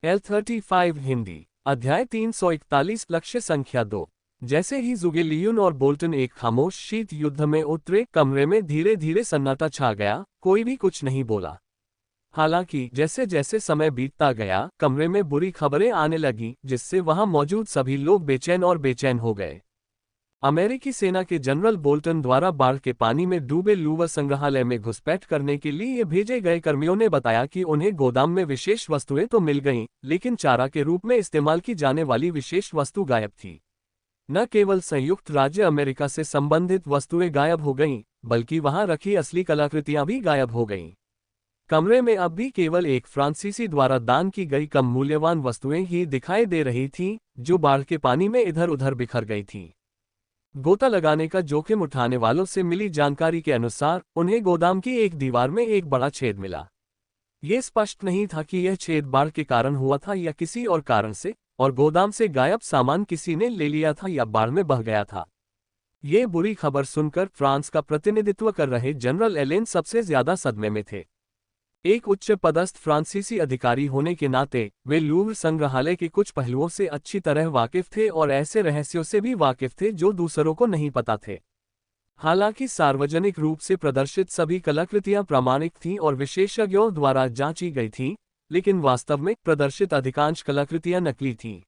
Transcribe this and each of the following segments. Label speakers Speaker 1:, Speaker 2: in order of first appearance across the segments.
Speaker 1: L35 Hindi अध्याय 341 लक्ष्य संख्या 2। जैसे ही जुगेलियुन और बोल्टन एक खामोश शीत युद्ध में उतरे, कमरे में धीरे धीरे सन्नाटा छा गया। कोई भी कुछ नहीं बोला। हालांकि जैसे जैसे समय बीतता गया, कमरे में बुरी खबरें आने लगीं, जिससे वहां मौजूद सभी लोग बेचैन और बेचैन हो गए। अमेरिकी सेना के जनरल बोल्टन द्वारा बाढ़ के पानी में डूबे लूवर संग्रहालय में घुसपैठ करने के लिए भेजे गए कर्मियों ने बताया कि उन्हें गोदाम में विशेष वस्तुएं तो मिल गईं, लेकिन चारा के रूप में इस्तेमाल की जाने वाली विशेष वस्तु गायब थी। न केवल संयुक्त राज्य अमेरिका से संबंधित वस्तुएं गायब हो गईं, बल्कि वहां रखी असली कलाकृतियां भी गायब हो गईं। कमरे में अब भी केवल एक फ्रांसीसी द्वारा दान की गई कम मूल्यवान वस्तुएं ही दिखाई दे रही थीं, जो बाढ़ के पानी में इधर उधर बिखर गई थीं। गोता लगाने का जोखिम उठाने वालों से मिली जानकारी के अनुसार उन्हें गोदाम की एक दीवार में एक बड़ा छेद मिला। ये स्पष्ट नहीं था कि यह छेद बाढ़ के कारण हुआ था या किसी और कारण से, और गोदाम से गायब सामान किसी ने ले लिया था या बाढ़ में बह गया था। ये बुरी खबर सुनकर फ्रांस का प्रतिनिधित्व कर रहे जनरल एलेन सबसे ज्यादा सदमे में थे। एक उच्च पदस्थ फ्रांसीसी अधिकारी होने के नाते वे लूव्र संग्रहालय के कुछ पहलुओं से अच्छी तरह वाकिफ थे और ऐसे रहस्यों से भी वाकिफ थे जो दूसरों को नहीं पता थे। हालांकि सार्वजनिक रूप से प्रदर्शित सभी कलाकृतियां प्रामाणिक थीं और विशेषज्ञों द्वारा जांची गई थीं, लेकिन वास्तव में प्रदर्शित अधिकांश कलाकृतियां नकली थीं।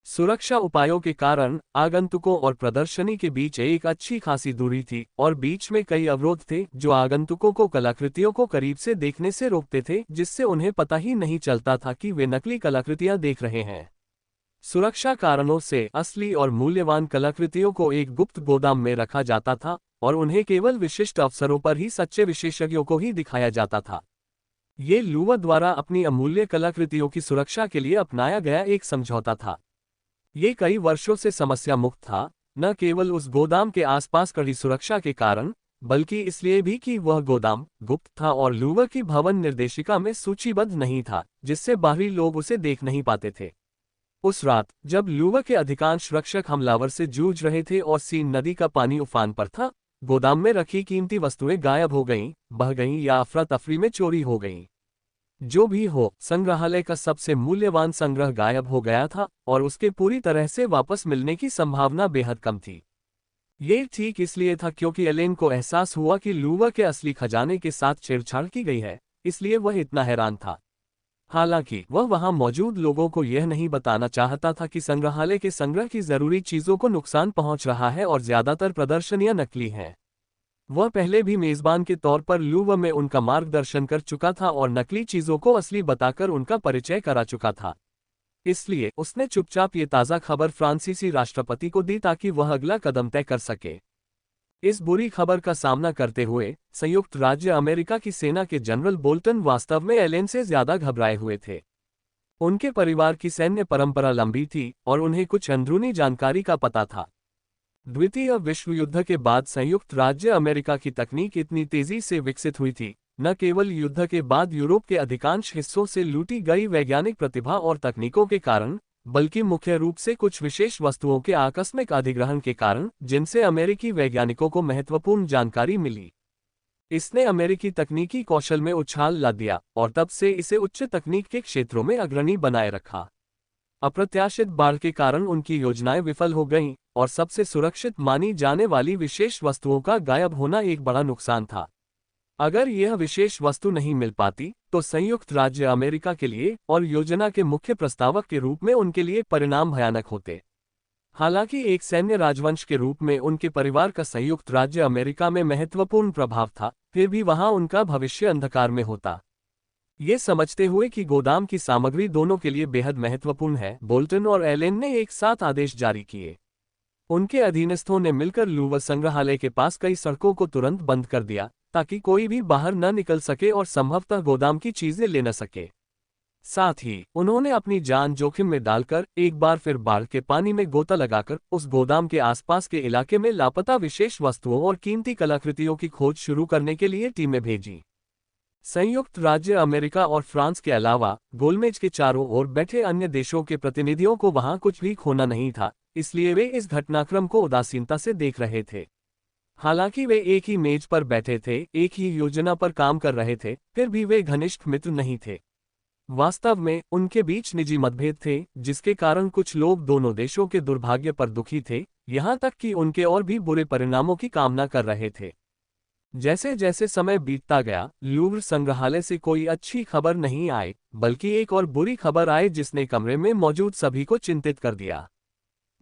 Speaker 1: सुरक्षा उपायों के कारण आगंतुकों और प्रदर्शनी के बीच एक अच्छी खासी दूरी थी और बीच में कई अवरोध थे जो आगंतुकों को कलाकृतियों को करीब से देखने से रोकते थे, जिससे उन्हें पता ही नहीं चलता था कि वे नकली कलाकृतियां देख रहे हैं। सुरक्षा कारणों से असली और मूल्यवान कलाकृतियों को एक गुप्त गोदाम में रखा जाता था और उन्हें केवल विशिष्ट अवसरों पर ही सच्चे विशेषज्ञों को ही दिखाया जाता था। ये लूवर द्वारा अपनी अमूल्य कलाकृतियों की सुरक्षा के लिए अपनाया गया एक समझौता था। ये कई वर्षों से समस्या मुक्त था, न केवल उस गोदाम के आसपास कड़ी सुरक्षा के कारण, बल्कि इसलिए भी कि वह गोदाम गुप्त था और लूवर की भवन निर्देशिका में सूचीबद्ध नहीं था, जिससे बाहरी लोग उसे देख नहीं पाते थे। उस रात जब लूवर के अधिकांश रक्षक हमलावर से जूझ रहे थे और सीन नदी का पानी उफान पर था, गोदाम में रखी कीमती वस्तुएं गायब हो गईं, बह गईं या अफरा तफरी में चोरी हो गईं। जो भी हो, संग्रहालय का सबसे मूल्यवान संग्रह गायब हो गया था और उसके पूरी तरह से वापस मिलने की संभावना बेहद कम थी। ये ठीक इसलिए था क्योंकि एलेन को एहसास हुआ कि लूवर के असली खजाने के साथ छेड़छाड़ की गई है, इसलिए वह इतना हैरान था। हालांकि वह वहां मौजूद लोगों को यह नहीं बताना चाहता था कि संग्रहालय के संग्रह की जरूरी चीजों को नुकसान पहुंच रहा है और ज्यादातर प्रदर्शनियां नकली हैं। वह पहले भी मेजबान के तौर पर लूवर में उनका मार्गदर्शन कर चुका था और नकली चीजों को असली बताकर उनका परिचय करा चुका था। इसलिए उसने चुपचाप ये ताज़ा खबर फ्रांसीसी राष्ट्रपति को दी ताकि वह अगला कदम तय कर सके। इस बुरी खबर का सामना करते हुए संयुक्त राज्य अमेरिका की सेना के जनरल बोल्टन वास्तव में एलेन से ज्यादा घबराए हुए थे। उनके परिवार की सैन्य परंपरा लंबी थी और उन्हें कुछ अंदरूनी जानकारी का पता था। द्वितीय विश्व युद्ध के बाद संयुक्त राज्य अमेरिका की तकनीक इतनी तेजी से विकसित हुई थी, न केवल युद्ध के बाद यूरोप के अधिकांश हिस्सों से लूटी गई वैज्ञानिक प्रतिभा और तकनीकों के कारण, बल्कि मुख्य रूप से कुछ विशेष वस्तुओं के आकस्मिक अधिग्रहण के कारण, जिनसे अमेरिकी वैज्ञानिकों को महत्वपूर्ण जानकारी मिली। इसने अमेरिकी तकनीकी कौशल में उछाल ला दिया और तब से इसे उच्च तकनीक के क्षेत्रों में अग्रणी बनाए रखा। अप्रत्याशित बाढ़ के कारण उनकी योजनाएं विफल हो गईं और सबसे सुरक्षित मानी जाने वाली विशेष वस्तुओं का गायब होना एक बड़ा नुकसान था। अगर यह विशेष वस्तु नहीं मिल पाती, तो संयुक्त राज्य अमेरिका के लिए और योजना के मुख्य प्रस्तावक के रूप में उनके लिए परिणाम भयानक होते। हालांकि एक सैन्य राजवंश के रूप में उनके परिवार का संयुक्त राज्य अमेरिका में महत्वपूर्ण प्रभाव था, फिर भी वहां उनका भविष्य अंधकार में होता। ये समझते हुए कि गोदाम की सामग्री दोनों के लिए बेहद महत्वपूर्ण है, बोल्टन और एलेन ने एक साथ आदेश जारी किए। उनके अधीनस्थों ने मिलकर लूवर संग्रहालय के पास कई सड़कों को तुरंत बंद कर दिया ताकि कोई भी बाहर न निकल सके और संभवतः गोदाम की चीजें ले न सके। साथ ही उन्होंने अपनी जान जोखिम में डालकर एक बार फिर बाढ़ के पानी में गोता लगाकर उस गोदाम के आसपास के इलाके में लापता विशेष वस्तुओं और कीमती कलाकृतियों की खोज शुरू करने के लिए टीमें भेजी। संयुक्त राज्य अमेरिका और फ्रांस के अलावा गोलमेज के चारों ओर बैठे अन्य देशों के प्रतिनिधियों को वहां कुछ भी खोना नहीं था, इसलिए वे इस घटनाक्रम को उदासीनता से देख रहे थे। हालांकि वे एक ही मेज पर बैठे थे, एक ही योजना पर काम कर रहे थे, फिर भी वे घनिष्ठ मित्र नहीं थे। वास्तव में उनके बीच निजी मतभेद थे, जिसके कारण कुछ लोग दोनों देशों के दुर्भाग्य पर दुखी थे, यहाँ तक कि उनके और भी बुरे परिणामों की कामना कर रहे थे। जैसे जैसे समय बीतता गया, लूव्र संग्रहालय से कोई अच्छी खबर नहीं आई, बल्कि एक और बुरी खबर आई जिसने कमरे में मौजूद सभी को चिंतित कर दिया।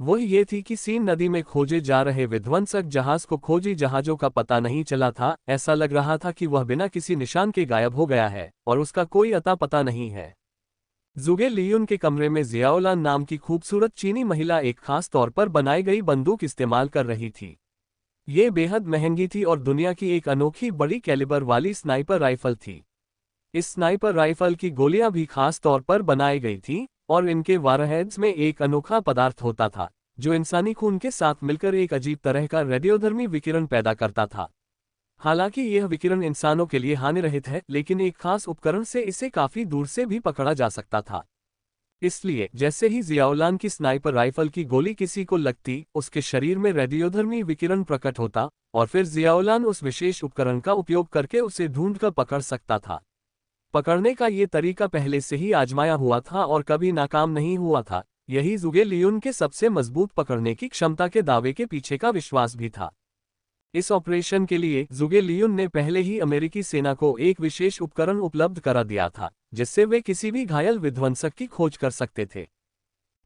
Speaker 1: वो ये थी कि सीन नदी में खोजे जा रहे विध्वंसक जहाज को खोजी जहाजों का पता नहीं चला था। ऐसा लग रहा था कि वह बिना किसी निशान के गायब हो गया है और उसका कोई अता पता नहीं है। जुगे लियुन के कमरे में जियाओलान नाम की खूबसूरत चीनी महिला एक खास तौर पर बनाई गई बंदूक इस्तेमाल कर रही थी। ये बेहद महंगी थी और दुनिया की एक अनोखी बड़ी कैलिबर वाली स्नाइपर राइफल थी। इस स्नाइपर राइफल की गोलियां भी खास तौर पर बनाई गई थी और इनके वारहेड्स में एक अनोखा पदार्थ होता था जो इंसानी खून के साथ मिलकर एक अजीब तरह का रेडियोधर्मी विकिरण पैदा करता था। हालांकि यह विकिरण इंसानों के लिए हानिरहित है, लेकिन एक खास उपकरण से इसे काफी दूर से भी पकड़ा जा सकता था। इसलिए जैसे ही जियाओलान की स्नाइपर राइफल की गोली किसी को लगती, उसके शरीर में रेडियोधर्मी विकिरण प्रकट होता और फिर जियाओलान उस विशेष उपकरण का उपयोग करके उसे ढूंढकर पकड़ सकता था। पकड़ने का ये तरीका पहले से ही आजमाया हुआ था और कभी नाकाम नहीं हुआ था। यही जुगे लियुन के सबसे मजबूत पकड़ने की क्षमता के दावे के पीछे का विश्वास भी था। इस ऑपरेशन के लिए जुगे लियुन ने पहले ही अमेरिकी सेना को एक विशेष उपकरण उपलब्ध करा दिया था, जिससे वे किसी भी घायल विध्वंसक की खोज कर सकते थे।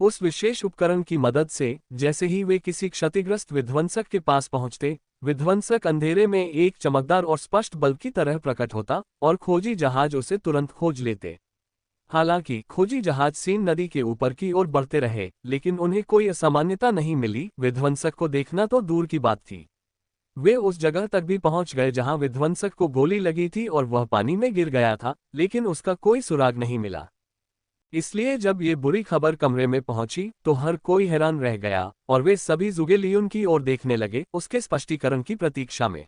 Speaker 1: उस विशेष उपकरण की मदद से जैसे ही वे किसी क्षतिग्रस्त विध्वंसक के पास पहुंचते, विध्वंसक अंधेरे में एक चमकदार और स्पष्ट बल्ब की तरह प्रकट होता और खोजी जहाज उसे तुरंत खोज लेते। हालांकि खोजी जहाज सीन नदी के ऊपर की ओर बढ़ते रहे, लेकिन उन्हें कोई असामान्यता नहीं मिली। विध्वंसक को देखना तो दूर की बात थी, वे उस जगह तक भी पहुंच गए जहां विध्वंसक को गोली लगी थी और वह पानी में गिर गया था, लेकिन उसका कोई सुराग नहीं मिला। इसलिए जब ये बुरी खबर कमरे में पहुंची तो हर कोई हैरान रह गया और वे सभी जुगे लियुन की ओर देखने लगे, उसके स्पष्टीकरण की प्रतीक्षा में।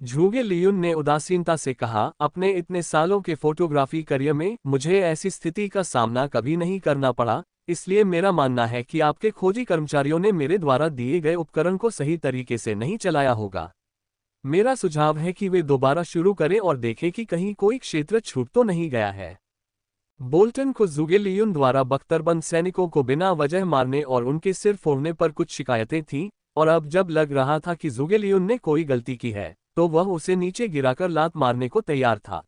Speaker 1: जुगे लियुन ने उदासीनता से कहा, अपने इतने सालों के फोटोग्राफी करियर में मुझे ऐसी स्थिति का सामना कभी नहीं करना पड़ा, इसलिए मेरा मानना है कि आपके खोजी कर्मचारियों ने मेरे द्वारा दिए गए उपकरण को सही तरीके से नहीं चलाया होगा। मेरा सुझाव है कि वे दोबारा शुरू करें और देखें कि कहीं कोई क्षेत्र छूट तो नहीं गया है। बोल्टन को जुगे लियुन द्वारा बख्तरबंद सैनिकों को बिना वजह मारने और उनके सिर फोड़ने पर कुछ शिकायतें थीं, और अब जब लग रहा था कि जुगे लियुन ने कोई गलती की है, तो वह उसे नीचे गिराकर लात मारने को तैयार था।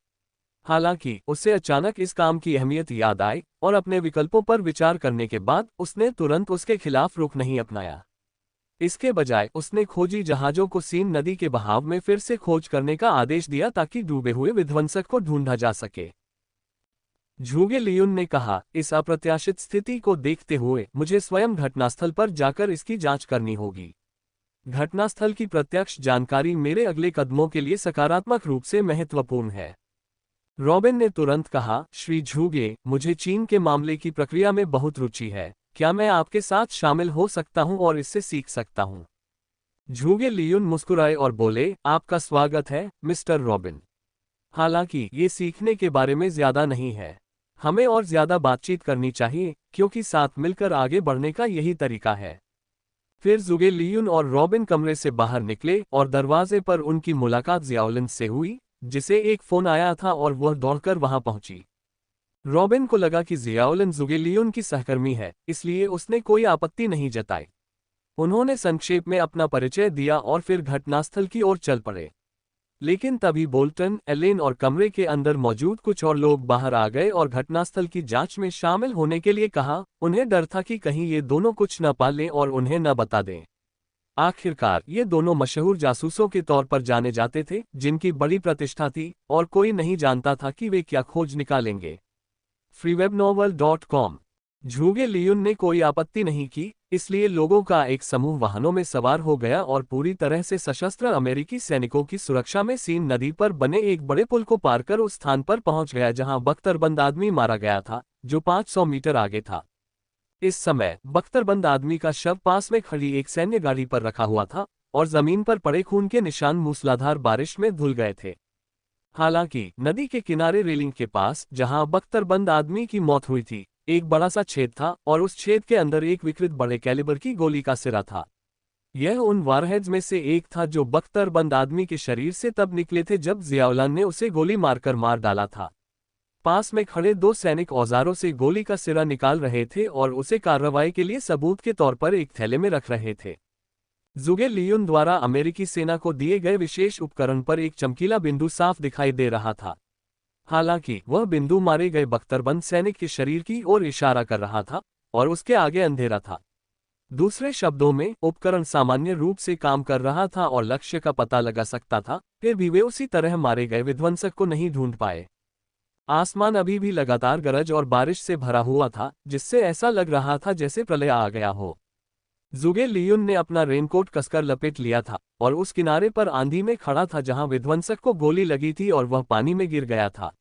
Speaker 1: हालांकि उसे अचानक इस काम की अहमियत याद आई और अपने विकल्पों पर विचार करने के बाद उसने तुरंत उसके खिलाफ रुख नहीं अपनाया। इसके बजाय उसने खोजी जहाजों को सीन नदी के बहाव में फिर से खोज करने का आदेश दिया ताकि डूबे हुए विध्वंसक को ढूंढा जा सके। जुगे लियुन ने कहा, इस अप्रत्याशित स्थिति को देखते हुए मुझे स्वयं घटनास्थल पर जाकर इसकी जांच करनी होगी। घटनास्थल की प्रत्यक्ष जानकारी मेरे अगले कदमों के लिए सकारात्मक रूप से महत्वपूर्ण है। रॉबिन ने तुरंत कहा, श्री झूगे, मुझे चीन के मामले की प्रक्रिया में बहुत रुचि है। क्या मैं आपके साथ शामिल हो सकता हूं और इससे सीख सकता हूं? झूगे लियुन मुस्कुराए और बोले, आपका स्वागत है, मिस्टर रॉबिन। हालांकि ये सीखने के बारे में ज्यादा नहीं है। हमें और ज्यादा बातचीत करनी चाहिए, क्योंकि साथ मिलकर आगे बढ़ने का यही तरीका है। फिर जुगे लियुन और रॉबिन कमरे से बाहर निकले और दरवाजे पर उनकी मुलाकात जियाओलिन से हुई, जिसे एक फोन आया था और वह दौड़कर वहां पहुंची। रॉबिन को लगा कि जियाओलिन जुगे लियुन की सहकर्मी है, इसलिए उसने कोई आपत्ति नहीं जताई। उन्होंने संक्षेप में अपना परिचय दिया और फिर घटनास्थल की ओर चल पड़े। लेकिन तभी बोल्टन, एलेन और कमरे के अंदर मौजूद कुछ और लोग बाहर आ गए और घटनास्थल की जांच में शामिल होने के लिए कहा। उन्हें डर था कि कहीं ये दोनों कुछ न पा लें और उन्हें न बता दें। आखिरकार ये दोनों मशहूर जासूसों के तौर पर जाने जाते थे, जिनकी बड़ी प्रतिष्ठा थी और कोई नहीं जानता था कि वे क्या खोज निकालेंगे। freewebnovel.com। झूगे लियुन ने कोई आपत्ति नहीं की, इसलिए लोगों का एक समूह वाहनों में सवार हो गया और पूरी तरह से सशस्त्र अमेरिकी सैनिकों की सुरक्षा में सीन नदी पर बने एक बड़े पुल को पार कर उस स्थान पर पहुंच गया जहां बख्तरबंद आदमी मारा गया था, जो 500 मीटर आगे था। इस समय बख्तरबंद आदमी का शव पास में खड़ी एक सैन्य गाड़ी पर रखा हुआ था और जमीन पर पड़े खून के निशान मूसलाधार बारिश में धुल गए थे। हालांकि नदी के किनारे रेलिंग के पास, जहां बख्तरबंद आदमी की मौत हुई थी, एक बड़ा सा छेद था और उस छेद के अंदर एक विकृत बड़े कैलिबर की गोली का सिरा था। यह उन वारहेड्स में से एक था जो बख्तरबंद आदमी के शरीर से तब निकले थे जब जियाओलान ने उसे गोली मारकर मार डाला था। पास में खड़े दो सैनिक औजारों से गोली का सिरा निकाल रहे थे और उसे कार्रवाई के लिए सबूत के तौर पर एक थैले में रख रहे थे। जुगे लियुन द्वारा अमेरिकी सेना को दिए गए विशेष उपकरण पर एक चमकीला बिंदु साफ दिखाई दे रहा था। हालांकि वह बिंदु मारे गए बख्तरबंद सैनिक के शरीर की ओर इशारा कर रहा था और उसके आगे अंधेरा था। दूसरे शब्दों में, उपकरण सामान्य रूप से काम कर रहा था और लक्ष्य का पता लगा सकता था, फिर भी वे उसी तरह मारे गए विध्वंसक को नहीं ढूंढ पाए। आसमान अभी भी लगातार गरज और बारिश से भरा हुआ था, जिससे ऐसा लग रहा था जैसे प्रलय आ गया हो। जुगे लियुन ने अपना रेनकोट कसकर लपेट लिया था और उस किनारे पर आंधी में खड़ा था जहां विध्वंसक को गोली लगी थी और वह पानी में गिर गया था।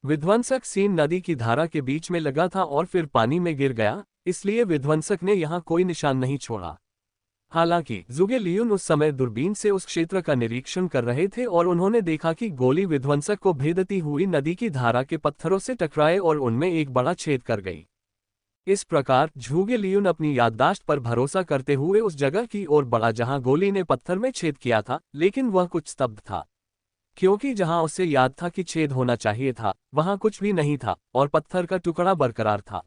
Speaker 1: विध्वंसक सीन नदी की धारा के बीच में लगा था और फिर पानी में गिर गया, इसलिए विध्वंसक ने यहां कोई निशान नहीं छोड़ा। हालांकि जुगे लियुन उस समय दूरबीन से उस क्षेत्र का निरीक्षण कर रहे थे और उन्होंने देखा कि गोली विध्वंसक को भेदती हुई नदी की धारा के पत्थरों से टकराए और उनमें एक बड़ा छेद कर गई। इस प्रकार झुगे लियुन अपनी याददाश्त पर भरोसा करते हुए उस जगह की ओर बढ़ा जहां गोली ने पत्थर में छेद किया था, लेकिन वह कुछ स्तब्ध था, क्योंकि जहां उसे याद था कि छेद होना चाहिए था, वहां कुछ भी नहीं था और पत्थर का टुकड़ा बरकरार था।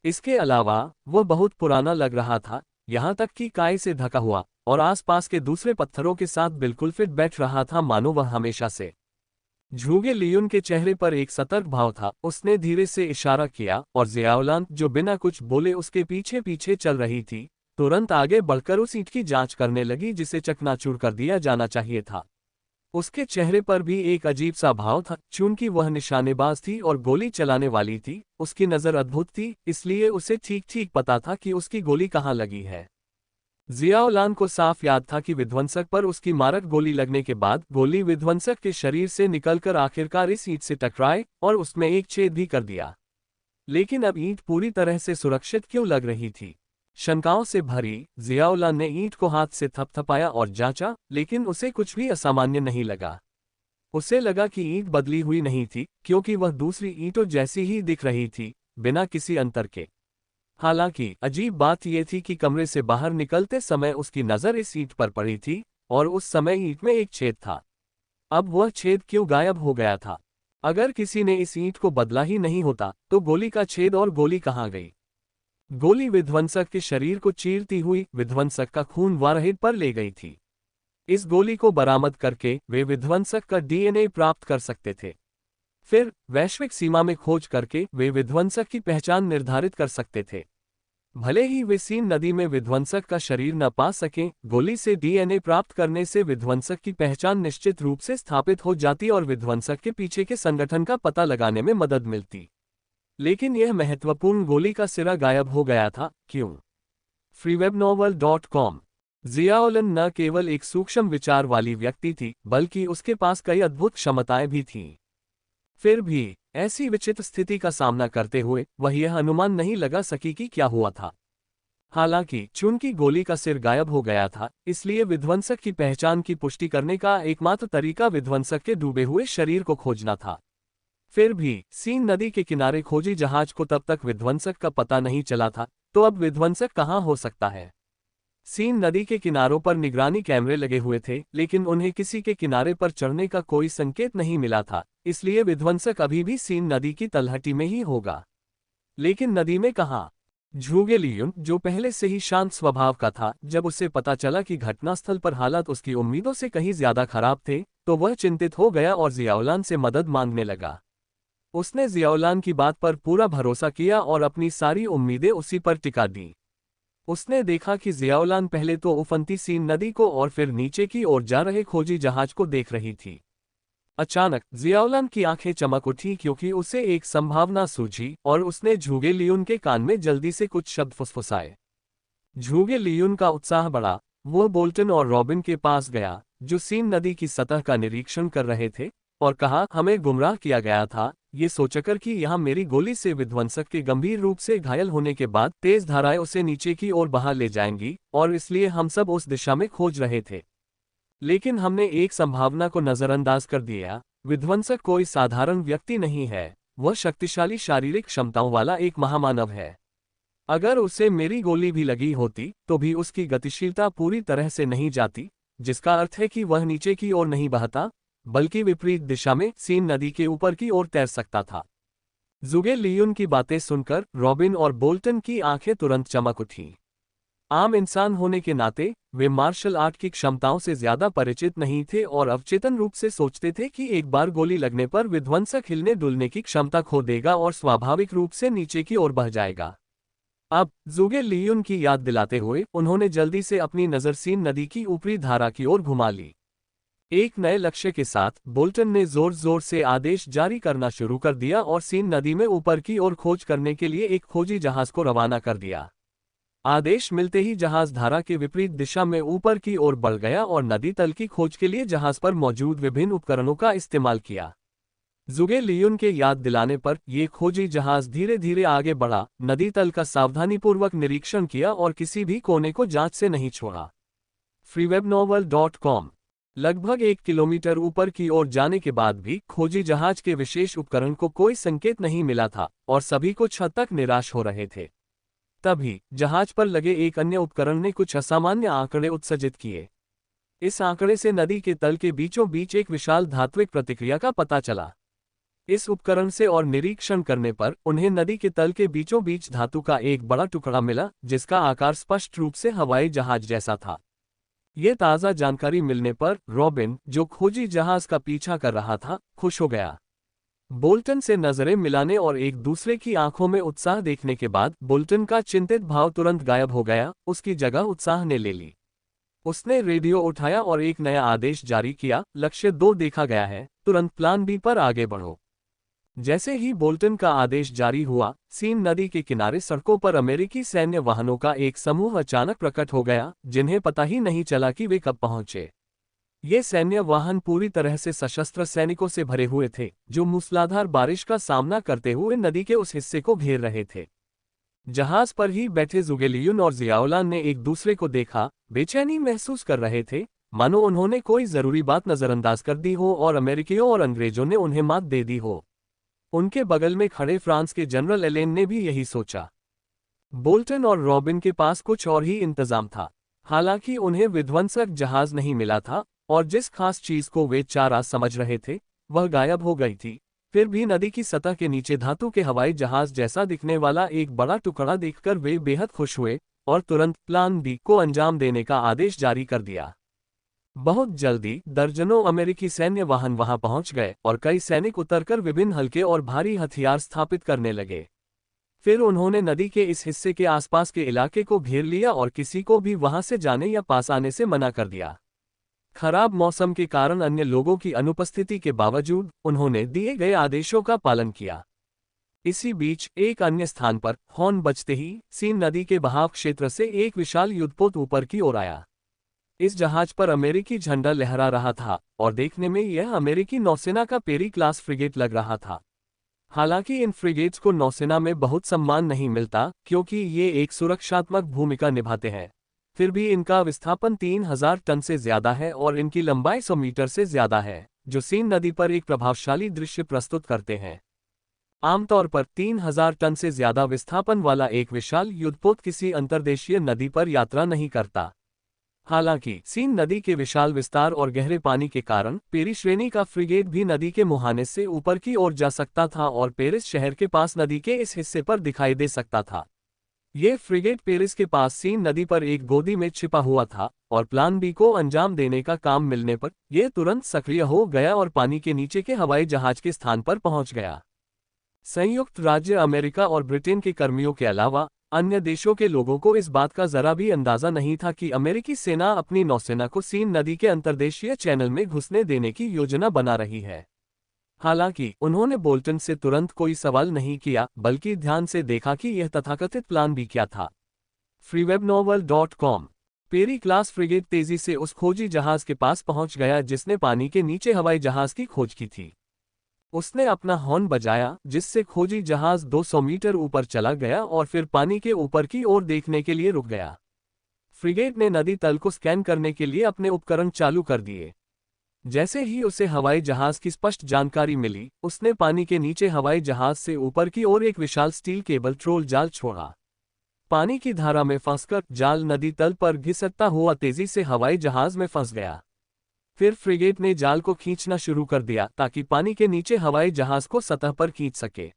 Speaker 1: इसके अलावा वह बहुत पुराना लग रहा था, यहां तक कि काई से ढका हुआ, और आसपास के दूसरे पत्थरों के साथ बिल्कुल फिट बैठ रहा था, मानो वह हमेशा से। झुगे लियुन के चेहरे पर एक सतर्क भाव था। उसने धीरे से इशारा किया और जियाओलान, जो बिना कुछ बोले उसके पीछे पीछे चल रही थी, तुरंत आगे बढ़कर उस ईंट की जांच करने लगी जिसे चकनाचूर कर दिया जाना चाहिए था। उसके चेहरे पर भी एक अजीब सा भाव था। चूंकि वह निशानेबाज थी और गोली चलाने वाली थी, उसकी नज़र अद्भुत थी, इसलिए उसे ठीक ठीक पता था कि उसकी गोली कहाँ लगी है। जियाओलान को साफ याद था कि विध्वंसक पर उसकी मारक गोली लगने के बाद गोली विध्वंसक के शरीर से निकलकर आखिरकार इस ईंट से टकराए और उसमें एक छेद भी कर दिया। लेकिन अब ईंट पूरी तरह से सुरक्षित क्यों लग रही थी? शंकाओं से भरी, जियाओलान ने ईंट को हाथ से थपथपाया और जांचा, लेकिन उसे कुछ भी असामान्य नहीं लगा। उसे लगा कि ईंट बदली हुई नहीं थी, क्योंकि वह दूसरी ईंटों जैसी ही दिख रही थी, बिना किसी अंतर के। हालांकि अजीब बात यह थी कि कमरे से बाहर निकलते समय उसकी नज़र इस ईंट पर पड़ी थी और उस समय ईंट में एक छेद था। अब वह छेद क्यों गायब हो गया था? अगर किसी ने इस ईंट को बदला ही नहीं होता, तो गोली का छेद और गोली कहाँ गई? गोली विध्वंसक के शरीर को चीरती हुई विध्वंसक का खून वारहीद पर ले गई थी। इस गोली को बरामद करके वे विध्वंसक का डीएनए प्राप्त कर सकते थे। फिर वैश्विक सीमा में खोज करके वे विध्वंसक की पहचान निर्धारित कर सकते थे। भले ही वे सीन नदी में विध्वंसक का शरीर न पा सकें, गोली से डीएनए प्राप्त करने से विध्वंसक की पहचान निश्चित रूप से स्थापित हो जाती और विध्वंसक के पीछे के संगठन का पता लगाने में मदद मिलती। लेकिन यह महत्वपूर्ण गोली का सिरा गायब हो गया था, क्यों? freewebnovel.com। जियाओलन न केवल एक सूक्ष्म विचार वाली व्यक्ति थी, बल्कि उसके पास कई अद्भुत क्षमताएं भी थीं। फिर भी ऐसी विचित्र स्थिति का सामना करते हुए वह यह अनुमान नहीं लगा सकी कि क्या हुआ था। हालांकि चूंकि गोली का सिर गायब हो गया था, इसलिए विध्वंसक की पहचान की पुष्टि करने का एकमात्र तरीका विध्वंसक के डूबे हुए शरीर को खोजना था। फिर भी सीन नदी के किनारे खोजी जहाज को तब तक विध्वंसक का पता नहीं चला था, तो अब विध्वंसक कहाँ हो सकता है? सीन नदी के किनारों पर निगरानी कैमरे लगे हुए थे, लेकिन उन्हें किसी के किनारे पर चढ़ने का कोई संकेत नहीं मिला था, इसलिए विध्वंसक अभी भी सीन नदी की तलहटी में ही होगा। लेकिन नदी में कहाँ? झुगे लियुन, जो पहले से ही शांत स्वभाव का था, जब उसे पता चला कि घटनास्थल पर हालात उसकी उम्मीदों से कहीं ज्यादा खराब थे, तो वह चिंतित हो गया और जियाओलान से मदद मांगने लगा। उसने जियाओलान की बात पर पूरा भरोसा किया और अपनी सारी उम्मीदें उसी पर टिका दी। उसने देखा कि जियाओलान पहले तो उफनती सीन नदी को और फिर नीचे की ओर जा रहे खोजी जहाज को देख रही थी। अचानक जियाओलान की आंखें चमक उठी, क्योंकि उसे एक संभावना सूझी और उसने झुगे लियुन के कान में जल्दी से कुछ शब्द फुसफुसाए। झुगे लियुन का उत्साह बढ़ा। वह बोल्टन और रॉबिन के पास गया, जो सीन नदी की सतह का निरीक्षण कर रहे थे, और कहा, हमें गुमराह किया गया था, ये सोचकर कि यहाँ मेरी गोली से विध्वंसक के गंभीर रूप से घायल होने के बाद तेज धाराएं उसे नीचे की ओर बहा ले जाएंगी, और इसलिए हम सब उस दिशा में खोज रहे थे। लेकिन हमने एक संभावना को नजरअंदाज कर दिया। विध्वंसक कोई साधारण व्यक्ति नहीं है, वह शक्तिशाली शारीरिक क्षमताओं वाला एक महामानव है। अगर उसे मेरी गोली भी लगी होती, तो भी उसकी गतिशीलता पूरी तरह से नहीं जाती, जिसका अर्थ है कि वह नीचे की ओर नहीं बहता, बल्कि विपरीत दिशा में सीन नदी के ऊपर की ओर तैर सकता था। जुगे लियुन की बातें सुनकर रॉबिन और बोल्टन की आंखें तुरंत चमक उठीं। आम इंसान होने के नाते वे मार्शल आर्ट की क्षमताओं से ज्यादा परिचित नहीं थे और अवचेतन रूप से सोचते थे कि एक बार गोली लगने पर विध्वंसक हिलने डुलने की क्षमता खो देगा और स्वाभाविक रूप से नीचे की ओर बह जाएगा। अब जुगे लियुन की याद दिलाते हुए उन्होंने जल्दी से अपनी नजर सीन नदी की ऊपरी धारा की ओर घुमा ली। एक नए लक्ष्य के साथ बोल्टन ने जोर जोर से आदेश जारी करना शुरू कर दिया और सीन नदी में ऊपर की ओर खोज करने के लिए एक खोजी जहाज को रवाना कर दिया। आदेश मिलते ही जहाज धारा के विपरीत दिशा में ऊपर की ओर बढ़ गया और नदी तल की खोज के लिए जहाज पर मौजूद विभिन्न उपकरणों का इस्तेमाल किया। जुगे लियुन के याद दिलाने पर यह खोजी जहाज धीरे धीरे आगे बढ़ा, नदी तल का सावधानीपूर्वक निरीक्षण किया और किसी भी कोने को जांच से नहीं छोड़ा। freewebnovel.com। लगभग 1 किलोमीटर ऊपर की ओर जाने के बाद भी खोजी जहाज के विशेष उपकरण को कोई संकेत नहीं मिला था और सभी कुछ हद तक निराश हो रहे थे। तभी जहाज पर लगे एक अन्य उपकरण ने कुछ असामान्य आंकड़े उत्सर्जित किए। इस आंकड़े से नदी के तल के बीचों बीच एक विशाल धात्विक प्रतिक्रिया का पता चला। इस उपकरण से और निरीक्षण करने पर उन्हें नदी के तल के बीचों बीच धातु का एक बड़ा टुकड़ा मिला, जिसका आकार स्पष्ट रूप से हवाई जहाज जैसा था। ये ताज़ा जानकारी मिलने पर रॉबिन, जो खोजी जहाज का पीछा कर रहा था, खुश हो गया। बोल्टन से नजरें मिलाने और एक दूसरे की आंखों में उत्साह देखने के बाद बोल्टन का चिंतित भाव तुरंत गायब हो गया, उसकी जगह उत्साह ने ले ली। उसने रेडियो उठाया और एक नया आदेश जारी किया, लक्ष्य 2 देखा गया है, तुरंत प्लान बी पर आगे बढ़ो। जैसे ही बोल्टन का आदेश जारी हुआ, सीन नदी के किनारे सड़कों पर अमेरिकी सैन्य वाहनों का एक समूह अचानक प्रकट हो गया, जिन्हें पता ही नहीं चला कि वे कब पहुंचे। ये सैन्य वाहन पूरी तरह से सशस्त्र सैनिकों से भरे हुए थे, जो मूसलाधार बारिश का सामना करते हुए नदी के उस हिस्से को घेर रहे थे। जहाज पर ही बैठे जुगे लियुन और जियाउलान ने एक दूसरे को देखा, बेचैनी महसूस कर रहे थे, मानो उन्होंने कोई जरूरी बात नजरअंदाज कर दी हो और अमेरिकियों और अंग्रेजों ने उन्हें मात दे दी हो। उनके बगल में खड़े फ्रांस के जनरल एलेन ने भी यही सोचा। बोल्टन और रॉबिन के पास कुछ और ही इंतजाम था। हालांकि उन्हें विध्वंसक जहाज नहीं मिला था और जिस खास चीज को वे चारा समझ रहे थे वह गायब हो गई थी। फिर भी नदी की सतह के नीचे धातु के हवाई जहाज जैसा दिखने वाला एक बड़ा टुकड़ा देखकर वे बेहद खुश हुए और तुरंत प्लान बी को अंजाम देने का आदेश जारी कर दिया। बहुत जल्दी दर्जनों अमेरिकी सैन्य वाहन वहां पहुंच गए और कई सैनिक उतरकर विभिन्न हल्के और भारी हथियार स्थापित करने लगे। फिर उन्होंने नदी के इस हिस्से के आसपास के इलाके को घेर लिया और किसी को भी वहां से जाने या पास आने से मना कर दिया। खराब मौसम के कारण अन्य लोगों की अनुपस्थिति के बावजूद उन्होंने दिए गए आदेशों का पालन किया। इसी बीच एक अन्य स्थान पर हॉर्न बजते ही सीन नदी के बहाव क्षेत्र से एक विशाल युद्धपोत ऊपर की ओर आया। इस जहाज पर अमेरिकी झंडा लहरा रहा था और देखने में यह अमेरिकी नौसेना का पेरी क्लास फ्रिगेट लग रहा था। हालांकि इन फ्रिगेट्स को नौसेना में बहुत सम्मान नहीं मिलता क्योंकि ये एक सुरक्षात्मक भूमिका निभाते हैं। फिर भी इनका विस्थापन 3000 टन से ज्यादा है और इनकी लंबाई 100 मीटर से ज्यादा है, जो सीन नदी पर एक प्रभावशाली दृश्य प्रस्तुत करते हैं। आमतौर पर 3000 टन से ज्यादा विस्थापन वाला एक विशाल युद्धपोत किसी अंतर्देशीय नदी पर यात्रा नहीं करता। हालांकि सीन नदी के विशाल विस्तार और गहरे पानी के कारण पेरी श्रेणी का फ्रिगेट भी नदी के मुहाने से ऊपर की ओर जा सकता था और पेरिस शहर के पास नदी के इस हिस्से पर दिखाई दे सकता था। ये फ्रिगेट पेरिस के पास सीन नदी पर एक गोदी में छिपा हुआ था और प्लान बी को अंजाम देने का काम मिलने पर यह तुरंत सक्रिय हो गया और पानी के नीचे के हवाई जहाज के स्थान पर पहुंच गया। संयुक्त राज्य अमेरिका और ब्रिटेन के कर्मियों के अलावा अन्य देशों के लोगों को इस बात का जरा भी अंदाजा नहीं था कि अमेरिकी सेना अपनी नौसेना को सीन नदी के अंतर्देशीय चैनल में घुसने देने की योजना बना रही है। हालांकि उन्होंने बोल्टन से तुरंत कोई सवाल नहीं किया, बल्कि ध्यान से देखा कि यह तथाकथित प्लान बी क्या था। freewebnovel.com। पेरी क्लास फ्रिगेट तेजी से उस खोजी जहाज के पास पहुंच गया जिसने पानी के नीचे हवाई जहाज की खोज की थी। उसने अपना हॉर्न बजाया, जिससे खोजी जहाज 200 मीटर ऊपर चला गया और फिर पानी के ऊपर की ओर देखने के लिए रुक गया। फ्रिगेट ने नदी तल को स्कैन करने के लिए अपने उपकरण चालू कर दिए। जैसे ही उसे हवाई जहाज की स्पष्ट जानकारी मिली, उसने पानी के नीचे हवाई जहाज से ऊपर की ओर एक विशाल स्टील केबल ट्रोल जाल छोड़ा। पानी की धारा में फंसकर जाल नदी तल पर घिसकता हुआ तेजी से हवाई जहाज में फंस गया। फिर फ्रिगेट ने जाल को खींचना शुरू कर दिया ताकि पानी के नीचे हवाई जहाज को सतह पर खींच सके।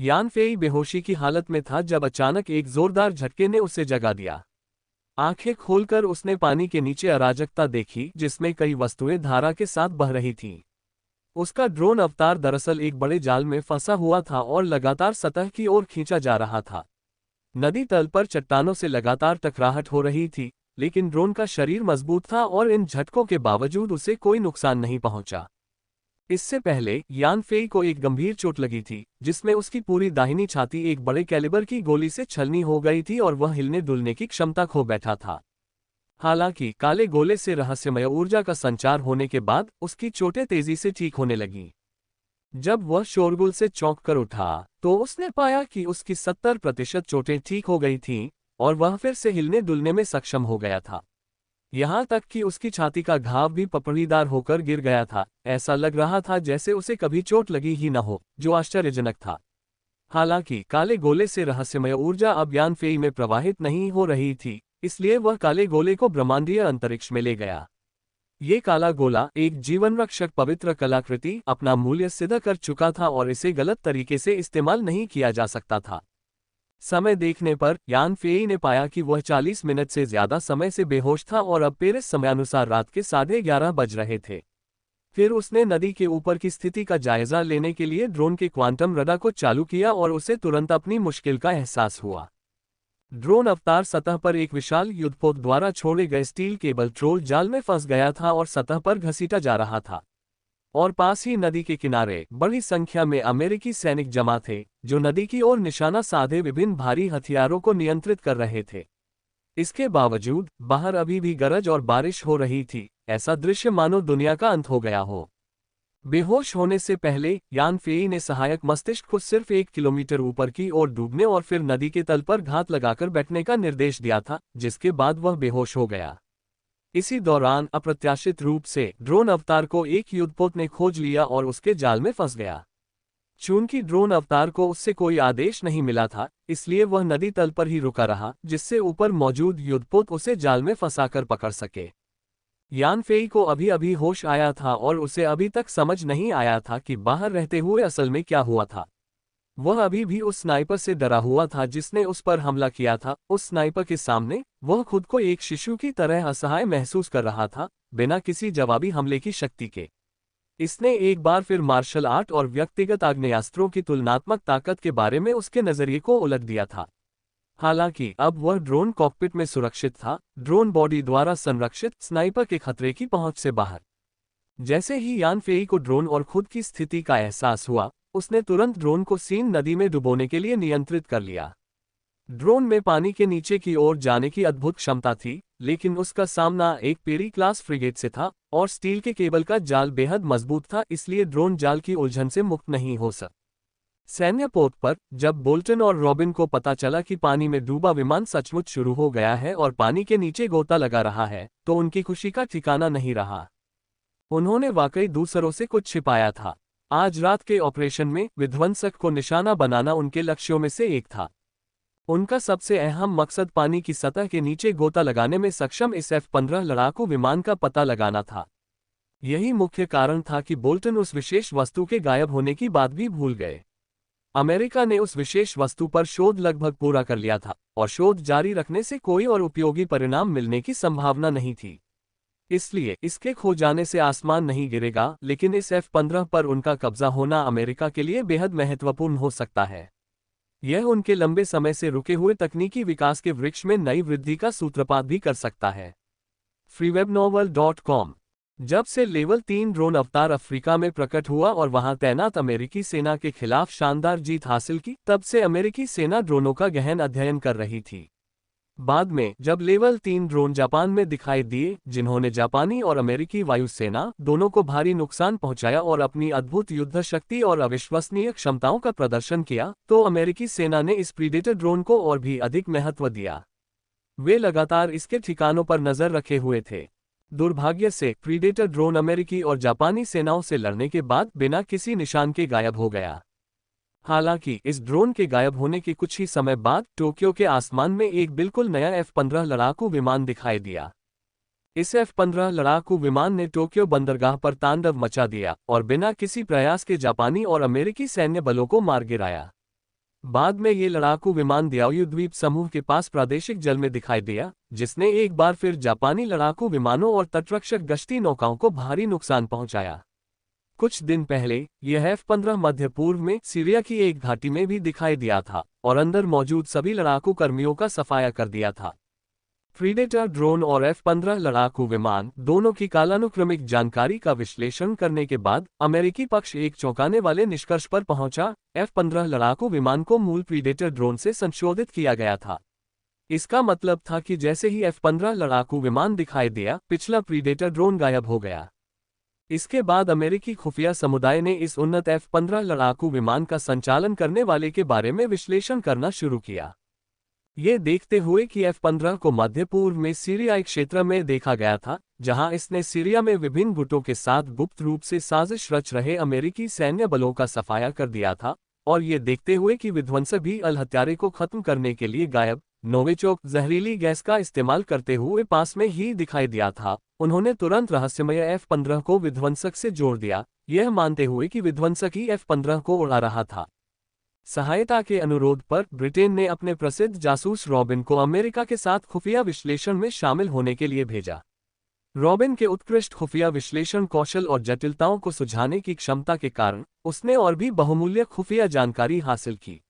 Speaker 1: यान फेई बेहोशी की हालत में था जब अचानक एक जोरदार झटके ने उसे जगा दिया। आंखें खोलकर उसने पानी के नीचे अराजकता देखी, जिसमें कई वस्तुएं धारा के साथ बह रही थीं। उसका ड्रोन अवतार दरअसल एक बड़े जाल में फंसा हुआ था और लगातार सतह की ओर खींचा जा रहा था। नदी तल पर चट्टानों से लगातार टकराहट हो रही थी, लेकिन ड्रोन का शरीर मजबूत था और इन झटकों के बावजूद उसे कोई नुकसान नहीं पहुंचा। इससे पहले यान फेई को एक गंभीर चोट लगी थी, जिसमें उसकी पूरी दाहिनी छाती एक बड़े कैलिबर की गोली से छलनी हो गई थी और वह हिलने डुलने की क्षमता खो बैठा था। हालांकि काले गोले से रहस्यमय ऊर्जा का संचार होने के बाद उसकी चोटें तेजी से ठीक होने लगीं। जब वह शोरगुल से चौंक कर उठा, तो उसने पाया कि उसकी 70% चोटें ठीक हो गई थीं और वह फिर से हिलने डुलने में सक्षम हो गया था। यहाँ तक कि उसकी छाती का घाव भी पपड़ीदार होकर गिर गया था। ऐसा लग रहा था जैसे उसे कभी चोट लगी ही न हो, जो आश्चर्यजनक था। हालांकि काले गोले से रहस्यमय ऊर्जा अब यान फेई में प्रवाहित नहीं हो रही थी, इसलिए वह काले गोले को ब्रह्मांडीय अंतरिक्ष में ले गया। ये काला गोला, एक जीवनरक्षक पवित्र कलाकृति, अपना मूल्य सिद्ध कर चुका था और इसे गलत तरीके से इस्तेमाल नहीं किया जा सकता था। समय देखने पर यान फेई ने पाया कि वह 40 मिनट से ज्यादा समय से बेहोश था और अब पेरिस समयानुसार रात के 11:30 बज रहे थे। फिर उसने नदी के ऊपर की स्थिति का जायजा लेने के लिए ड्रोन के क्वांटम रडार को चालू किया और उसे तुरंत अपनी मुश्किल का एहसास हुआ। ड्रोन अवतार सतह पर एक विशाल युद्धपोत द्वारा छोड़े गए स्टील केबल ट्रोल जाल में फंस गया था और सतह पर घसीटा जा रहा था। और पास ही नदी के किनारे बड़ी संख्या में अमेरिकी सैनिक जमा थे, जो नदी की ओर निशाना साधे विभिन्न भारी हथियारों को नियंत्रित कर रहे थे। इसके बावजूद बाहर अभी भी गरज और बारिश हो रही थी। ऐसा दृश्य मानो दुनिया का अंत हो गया हो। बेहोश होने से पहले यान फेई ने सहायक मस्तिष्क को सिर्फ 1 किलोमीटर ऊपर की ओर डूबने और फिर नदी के तल पर घात लगाकर बैठने का निर्देश दिया था, जिसके बाद वह बेहोश हो गया। इसी दौरान अप्रत्याशित रूप से ड्रोन अवतार को एक युद्धपोत ने खोज लिया और उसके जाल में फंस गया। चूंकि ड्रोन अवतार को उससे कोई आदेश नहीं मिला था, इसलिए वह नदी तल पर ही रुका रहा, जिससे ऊपर मौजूद युद्धपोत उसे जाल में फंसाकर पकड़ सके। यान फेई को अभी अभी होश आया था और उसे अभी तक समझ नहीं आया था कि बाहर रहते हुए असल में क्या हुआ था। वह अभी भी उस स्नाइपर से डरा हुआ था जिसने उस पर हमला किया था। उस स्नाइपर के सामने वह खुद को एक शिशु की तरह असहाय महसूस कर रहा था, बिना किसी जवाबी हमले की शक्ति के। इसने एक बार फिर मार्शल आर्ट और व्यक्तिगत आग्नेयास्त्रों की तुलनात्मक ताकत के बारे में उसके नजरिए को उलट दिया था। हालांकि अब वह ड्रोन कॉकपिट में सुरक्षित था, ड्रोन बॉडी द्वारा संरक्षित, स्नाइपर के खतरे की पहुंच से बाहर। जैसे ही यान फेई को ड्रोन और खुद की स्थिति का एहसास हुआ, उसने तुरंत ड्रोन को सीन नदी में डुबोने के लिए नियंत्रित कर लिया। ड्रोन में पानी के नीचे की ओर जाने की अद्भुत क्षमता थी, लेकिन उसका सामना एक पेरी क्लास फ्रिगेट से था और स्टील के केबल का जाल बेहद मजबूत था, इसलिए ड्रोन जाल की उलझन से मुक्त नहीं हो सका। सैन्य पोत पर जब बोल्टन और रॉबिन को पता चला कि पानी में डूबा विमान सचमुच शुरू हो गया है और पानी के नीचे गोता लगा रहा है, तो उनकी खुशी का ठिकाना नहीं रहा। उन्होंने वाकई दूसरों से कुछ छिपाया था। आज रात के ऑपरेशन में विध्वंसक को निशाना बनाना उनके लक्ष्यों में से एक था। उनका सबसे अहम मकसद पानी की सतह के नीचे गोता लगाने में सक्षम इस F-15 लड़ाकू विमान का पता लगाना था। यही मुख्य कारण था कि बोल्टन उस विशेष वस्तु के गायब होने की बात भी भूल गए। अमेरिका ने उस विशेष वस्तु पर शोध लगभग पूरा कर लिया था और शोध जारी रखने से कोई और उपयोगी परिणाम मिलने की संभावना नहीं थी। इसलिए इसके खो जाने से आसमान नहीं गिरेगा, लेकिन इस F-15 पर उनका कब्जा होना अमेरिका के लिए बेहद महत्वपूर्ण हो सकता है। यह उनके लंबे समय से रुके हुए तकनीकी विकास के वृक्ष में नई वृद्धि का सूत्रपात भी कर सकता है। freewebnovel.com। जब से लेवल 3 ड्रोन अवतार अफ्रीका में प्रकट हुआ और वहां तैनात अमेरिकी सेना के खिलाफ शानदार जीत हासिल की, तब से अमेरिकी सेना ड्रोनों का गहन अध्ययन कर रही थी। बाद में जब लेवल 3 ड्रोन जापान में दिखाई दिए, जिन्होंने जापानी और अमेरिकी वायुसेना दोनों को भारी नुकसान पहुंचाया और अपनी अद्भुत युद्ध शक्ति और अविश्वसनीय क्षमताओं का प्रदर्शन किया, तो अमेरिकी सेना ने इस प्रीडेटर ड्रोन को और भी अधिक महत्व दिया। वे लगातार इसके ठिकानों पर नजर रखे हुए थे। दुर्भाग्य से प्रीडेटर ड्रोन अमेरिकी और जापानी सेनाओं से लड़ने के बाद बिना किसी निशान के गायब हो गया। हालांकि इस ड्रोन के गायब होने के कुछ ही समय बाद टोक्यो के आसमान में एक बिल्कुल नया F-15 लड़ाकू विमान दिखाई दिया। इस F-15 लड़ाकू विमान ने टोक्यो बंदरगाह पर तांडव मचा दिया और बिना किसी प्रयास के जापानी और अमेरिकी सैन्य बलों को मार गिराया। बाद में ये लड़ाकू विमान दियाओयू द्वीप समूह के पास प्रादेशिक जल में दिखाई दिया, जिसने एक बार फिर जापानी लड़ाकू विमानों और तटरक्षक गश्ती नौकाओं को भारी नुकसान पहुंचाया। कुछ दिन पहले यह F-15 मध्य पूर्व में सीरिया की एक घाटी में भी दिखाई दिया था और अंदर मौजूद सभी लड़ाकू कर्मियों का सफाया कर दिया था। प्रीडेटर ड्रोन और F-15 लड़ाकू विमान दोनों की कालानुक्रमिक जानकारी का विश्लेषण करने के बाद अमेरिकी पक्ष एक चौंकाने वाले निष्कर्ष पर पहुंचा। F-15 लड़ाकू विमान को मूल प्रीडेटर ड्रोन से संशोधित किया गया था। इसका मतलब था कि जैसे ही F-15 लड़ाकू विमान दिखाई दिया, पिछला प्रीडेटर ड्रोन गायब हो गया। इसके बाद अमेरिकी खुफिया समुदाय ने इस उन्नत F-15 लड़ाकू विमान का संचालन करने वाले के बारे में विश्लेषण करना शुरू किया। ये देखते हुए कि F-15 को मध्य पूर्व में सीरियाई क्षेत्र में देखा गया था, जहां इसने सीरिया में विभिन्न गुटों के साथ गुप्त रूप से साजिश रच रहे अमेरिकी सैन्य बलों का सफाया कर दिया था, और ये देखते हुए कि विध्वंसक भी अल हत्यारे को खत्म करने के लिए गायब नोविचोक जहरीली गैस का इस्तेमाल करते हुए पास में ही दिखाई दिया था, उन्होंने तुरंत रहस्यमय F-15 को विध्वंसक से जोड़ दिया, यह मानते हुए कि विध्वंसक ही F-15 को उड़ा रहा था। सहायता के अनुरोध पर ब्रिटेन ने अपने प्रसिद्ध जासूस रॉबिन को अमेरिका के साथ खुफिया विश्लेषण में शामिल होने के लिए भेजा। रॉबिन के उत्कृष्ट खुफिया विश्लेषण कौशल और जटिलताओं को सुलझाने की क्षमता के कारण उसने और भी बहुमूल्य खुफिया जानकारी हासिल की।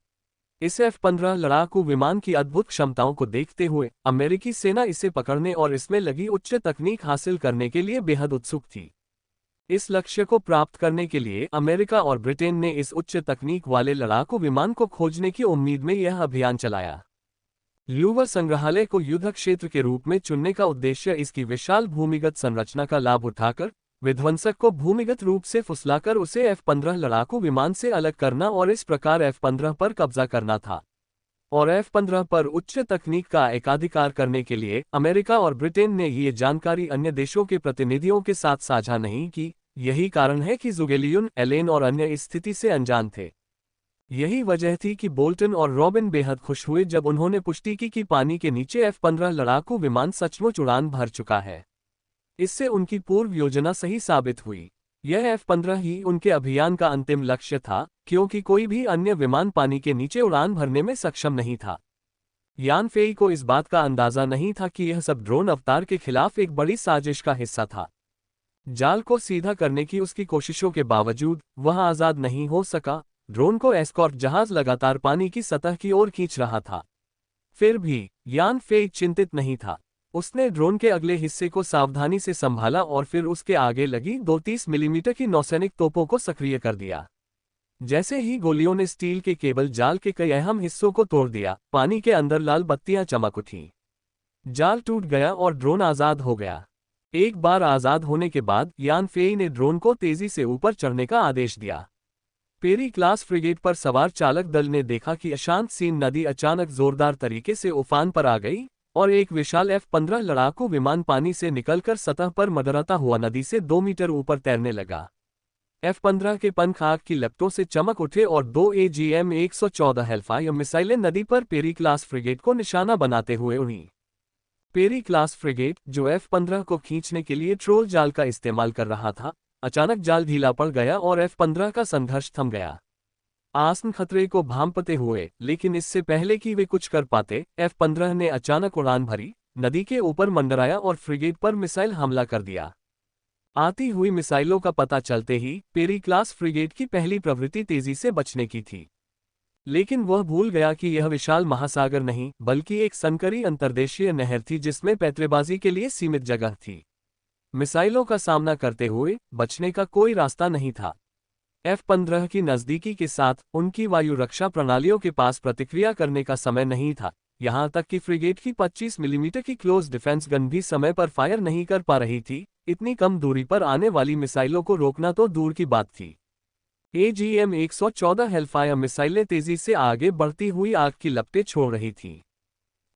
Speaker 1: इस F-15 लड़ाकू विमान की अद्भुत क्षमताओं को देखते हुए अमेरिकी सेना इसे पकड़ने और इसमें लगी उच्च तकनीक हासिल करने के लिए बेहद उत्सुक थी। इस लक्ष्य को प्राप्त करने के लिए अमेरिका और ब्रिटेन ने इस उच्च तकनीक वाले लड़ाकू विमान को खोजने की उम्मीद में यह अभियान चलाया। ल्यूवर संग्रहालय को युद्ध क्षेत्र के रूप में चुनने का उद्देश्य इसकी विशाल भूमिगत संरचना का लाभ उठाकर विध्वंसक को भूमिगत रूप से फुसलाकर उसे F-15 लड़ाकू विमान से अलग करना और इस प्रकार F-15 पर कब्जा करना था। और F-15 पर उच्च तकनीक का एकाधिकार करने के लिए अमेरिका और ब्रिटेन ने ये जानकारी अन्य देशों के प्रतिनिधियों के साथ साझा नहीं की। यही कारण है कि जुगेलियुन, एलेन और अन्य इस स्थिति से अनजान थे। यही वजह थी कि बोल्टन और रॉबिन बेहद खुश हुए जब उन्होंने पुष्टि की कि पानी के नीचे F-15 लड़ाकू विमान सचमुच उड़ान भर चुका है। इससे उनकी पूर्व योजना सही साबित हुई। यह F-15 ही उनके अभियान का अंतिम लक्ष्य था, क्योंकि कोई भी अन्य विमान पानी के नीचे उड़ान भरने में सक्षम नहीं था। यान फेई को इस बात का अंदाजा नहीं था कि यह सब ड्रोन अवतार के खिलाफ एक बड़ी साजिश का हिस्सा था। जाल को सीधा करने की उसकी कोशिशों के बावजूद वह आजाद नहीं हो सका। ड्रोन को एस्कॉर्ट जहाज लगातार पानी की सतह की ओर खींच रहा था। फिर भी यान फेई चिंतित नहीं था। उसने ड्रोन के अगले हिस्से को सावधानी से संभाला और फिर उसके आगे लगी 230 मिलीमीटर की नौसैनिक तोपों को सक्रिय कर दिया। जैसे ही गोलियों ने स्टील के केबल जाल के कई अहम हिस्सों को तोड़ दिया, पानी के अंदर लाल बत्तियां चमक उठीं। जाल टूट गया और ड्रोन आजाद हो गया। एक बार आजाद होने के बाद यान फेई ने ड्रोन को तेजी से ऊपर चढ़ने का आदेश दिया। पेरी क्लास फ्रिगेट पर सवार चालक दल ने देखा कि अशांत सीन नदी अचानक जोरदार तरीके से उफान पर आ गई और एक विशाल F-15 लड़ाकू विमान पानी से निकलकर सतह पर मडराता हुआ नदी से 2 मीटर ऊपर तैरने लगा। F-15 के पंख आग की लपटों से चमक उठे और 2 AGM-114 हेलफायर मिसाइलें नदी पर पेरी क्लास फ्रिगेट को निशाना बनाते हुए उड़ी। पेरी क्लास फ्रिगेट, जो F-15 को खींचने के लिए ट्रोल जाल का इस्तेमाल कर रहा था, अचानक जाल ढीला पड़ गया और F-15 का संघर्ष थम गया। आसन खतरे को भांपते हुए, लेकिन इससे पहले कि वे कुछ कर पाते, F-15 ने अचानक उड़ान भरी, नदी के ऊपर मंडराया और फ्रिगेट पर मिसाइल हमला कर दिया। आती हुई मिसाइलों का पता चलते ही पेरी क्लास फ्रिगेट की पहली प्रवृत्ति तेजी से बचने की थी। लेकिन वह भूल गया कि यह विशाल महासागर नहीं, बल्कि एक संकरी अंतर्देशीय नहर थी जिसमें पैंतरेबाजी के लिए सीमित जगह थी। मिसाइलों का सामना करते हुए बचने का कोई रास्ता नहीं था। F-15 की नज़दीकी के साथ उनकी वायु रक्षा प्रणालियों के पास प्रतिक्रिया करने का समय नहीं था, यहां तक कि फ्रिगेट की 25 मिलीमीटर की क्लोज डिफेंस गन भी समय पर फायर नहीं कर पा रही थी। इतनी कम दूरी पर आने वाली मिसाइलों को रोकना तो दूर की बात थी। AGM-114 हेलफायर मिसाइलें तेजी से आगे बढ़ती हुई आग की लपटें छोड़ रही थीं।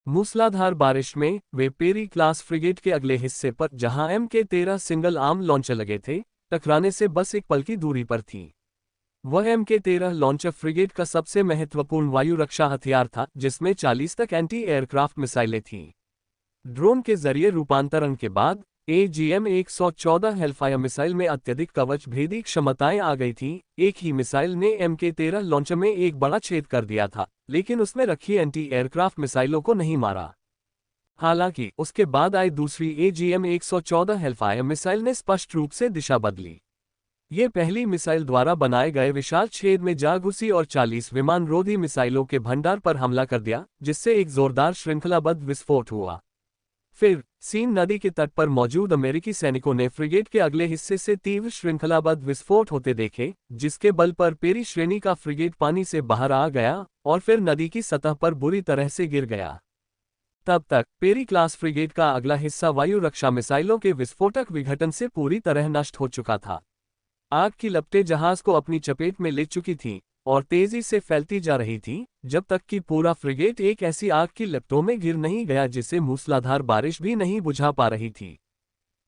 Speaker 1: मूसलाधार बारिश में वे पेरी क्लास फ्रिगेट के अगले हिस्से पर, जहां MK-13 सिंगल आर्म लॉन्चर लगे थे, टकराने से बस एक पल की दूरी पर थी। वह MK-13 लॉन्चर फ्रिगेट का सबसे महत्वपूर्ण वायु रक्षा हथियार था, जिसमें 40 तक एंटी एयरक्राफ्ट मिसाइलें थीं। ड्रोन के जरिए रूपांतरण के बाद AGM-114 हेलफायर मिसाइल में अत्यधिक कवच भेदी क्षमताएं आ गई थी। एक ही मिसाइल ने MK-13 लॉन्चर में एक बड़ा छेद कर दिया था, लेकिन उसमें रखी एंटी एयरक्राफ्ट मिसाइलों को नहीं मारा। हालांकि उसके बाद आई दूसरी AGM-114 हेलफायर मिसाइल ने स्पष्ट रूप से दिशा बदली। ये पहली मिसाइल द्वारा बनाए गए विशाल छेद में जा घुसी और 40 विमानरोधी मिसाइलों के भंडार पर हमला कर दिया, जिससे एक जोरदार श्रृंखलाबद्ध विस्फोट हुआ। फिर सीन नदी के तट पर मौजूद अमेरिकी सैनिकों ने फ्रिगेट के अगले हिस्से से तीव्र श्रृंखलाबद्ध विस्फोट होते देखे, जिसके बल पर पेरी श्रेणी का फ्रिगेट पानी से बाहर आ गया और फिर नदी की सतह पर बुरी तरह से गिर गया। तब तक पेरी क्लास फ्रिगेट का अगला हिस्सा वायु रक्षा मिसाइलों के विस्फोटक विघटन से पूरी तरह नष्ट हो चुका था। आग की लपटें जहाज को अपनी चपेट में ले चुकी थीं और तेजी से फैलती जा रही थी, जब तक कि पूरा फ्रिगेट एक ऐसी आग की लपटों में गिर नहीं गया जिसे मूसलाधार बारिश भी नहीं बुझा पा रही थी।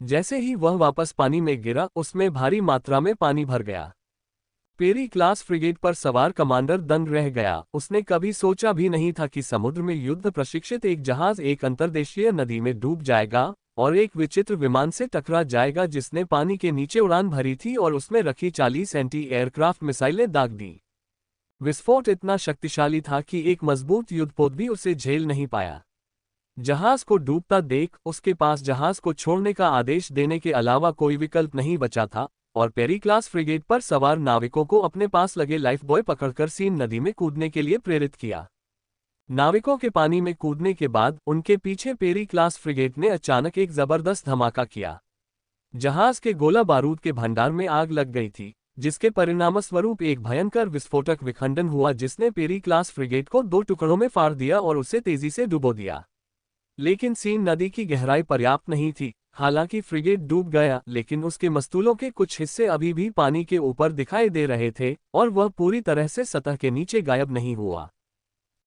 Speaker 1: जैसे ही वह वापस पानी में गिरा, उसमें भारी मात्रा में पानी भर गया। पेरी क्लास फ्रिगेट पर सवार कमांडर दंग रह गया। उसने कभी सोचा भी नहीं था कि समुद्र में युद्ध प्रशिक्षित एक जहाज एक अंतर्देशीय नदी में डूब जाएगा और एक विचित्र विमान से टकरा जाएगा जिसने पानी के नीचे उड़ान भरी थी और उसमें रखी 40 एंटी एयरक्राफ्ट मिसाइलें दाग दी। विस्फोट इतना शक्तिशाली था कि एक मजबूत युद्धपोत भी उसे झेल नहीं पाया। जहाज को डूबता देख उसके पास जहाज को छोड़ने का आदेश देने के अलावा कोई विकल्प नहीं बचा था और पेरी क्लास फ्रिगेट पर सवार नाविकों को अपने पास लगे लाइफबॉय पकड़कर सीन नदी में कूदने के लिए प्रेरित किया। नाविकों के पानी में कूदने के बाद उनके पीछे पेरी क्लास फ्रिगेट ने अचानक एक जबरदस्त धमाका किया। जहाज के गोला बारूद के भंडार में आग लग गई थी, जिसके परिणामस्वरूप एक भयंकर विस्फोटक विखंडन हुआ जिसने पेरी क्लास फ्रिगेट को 2 टुकड़ों में फाड़ दिया और उसे तेजी से डुबो दिया। लेकिन सीन नदी की गहराई पर्याप्त नहीं थी। हालांकि फ्रिगेट डूब गया, लेकिन उसके मस्तूलों के कुछ हिस्से अभी भी पानी के ऊपर दिखाई दे रहे थे और वह पूरी तरह से सतह के नीचे गायब नहीं हुआ।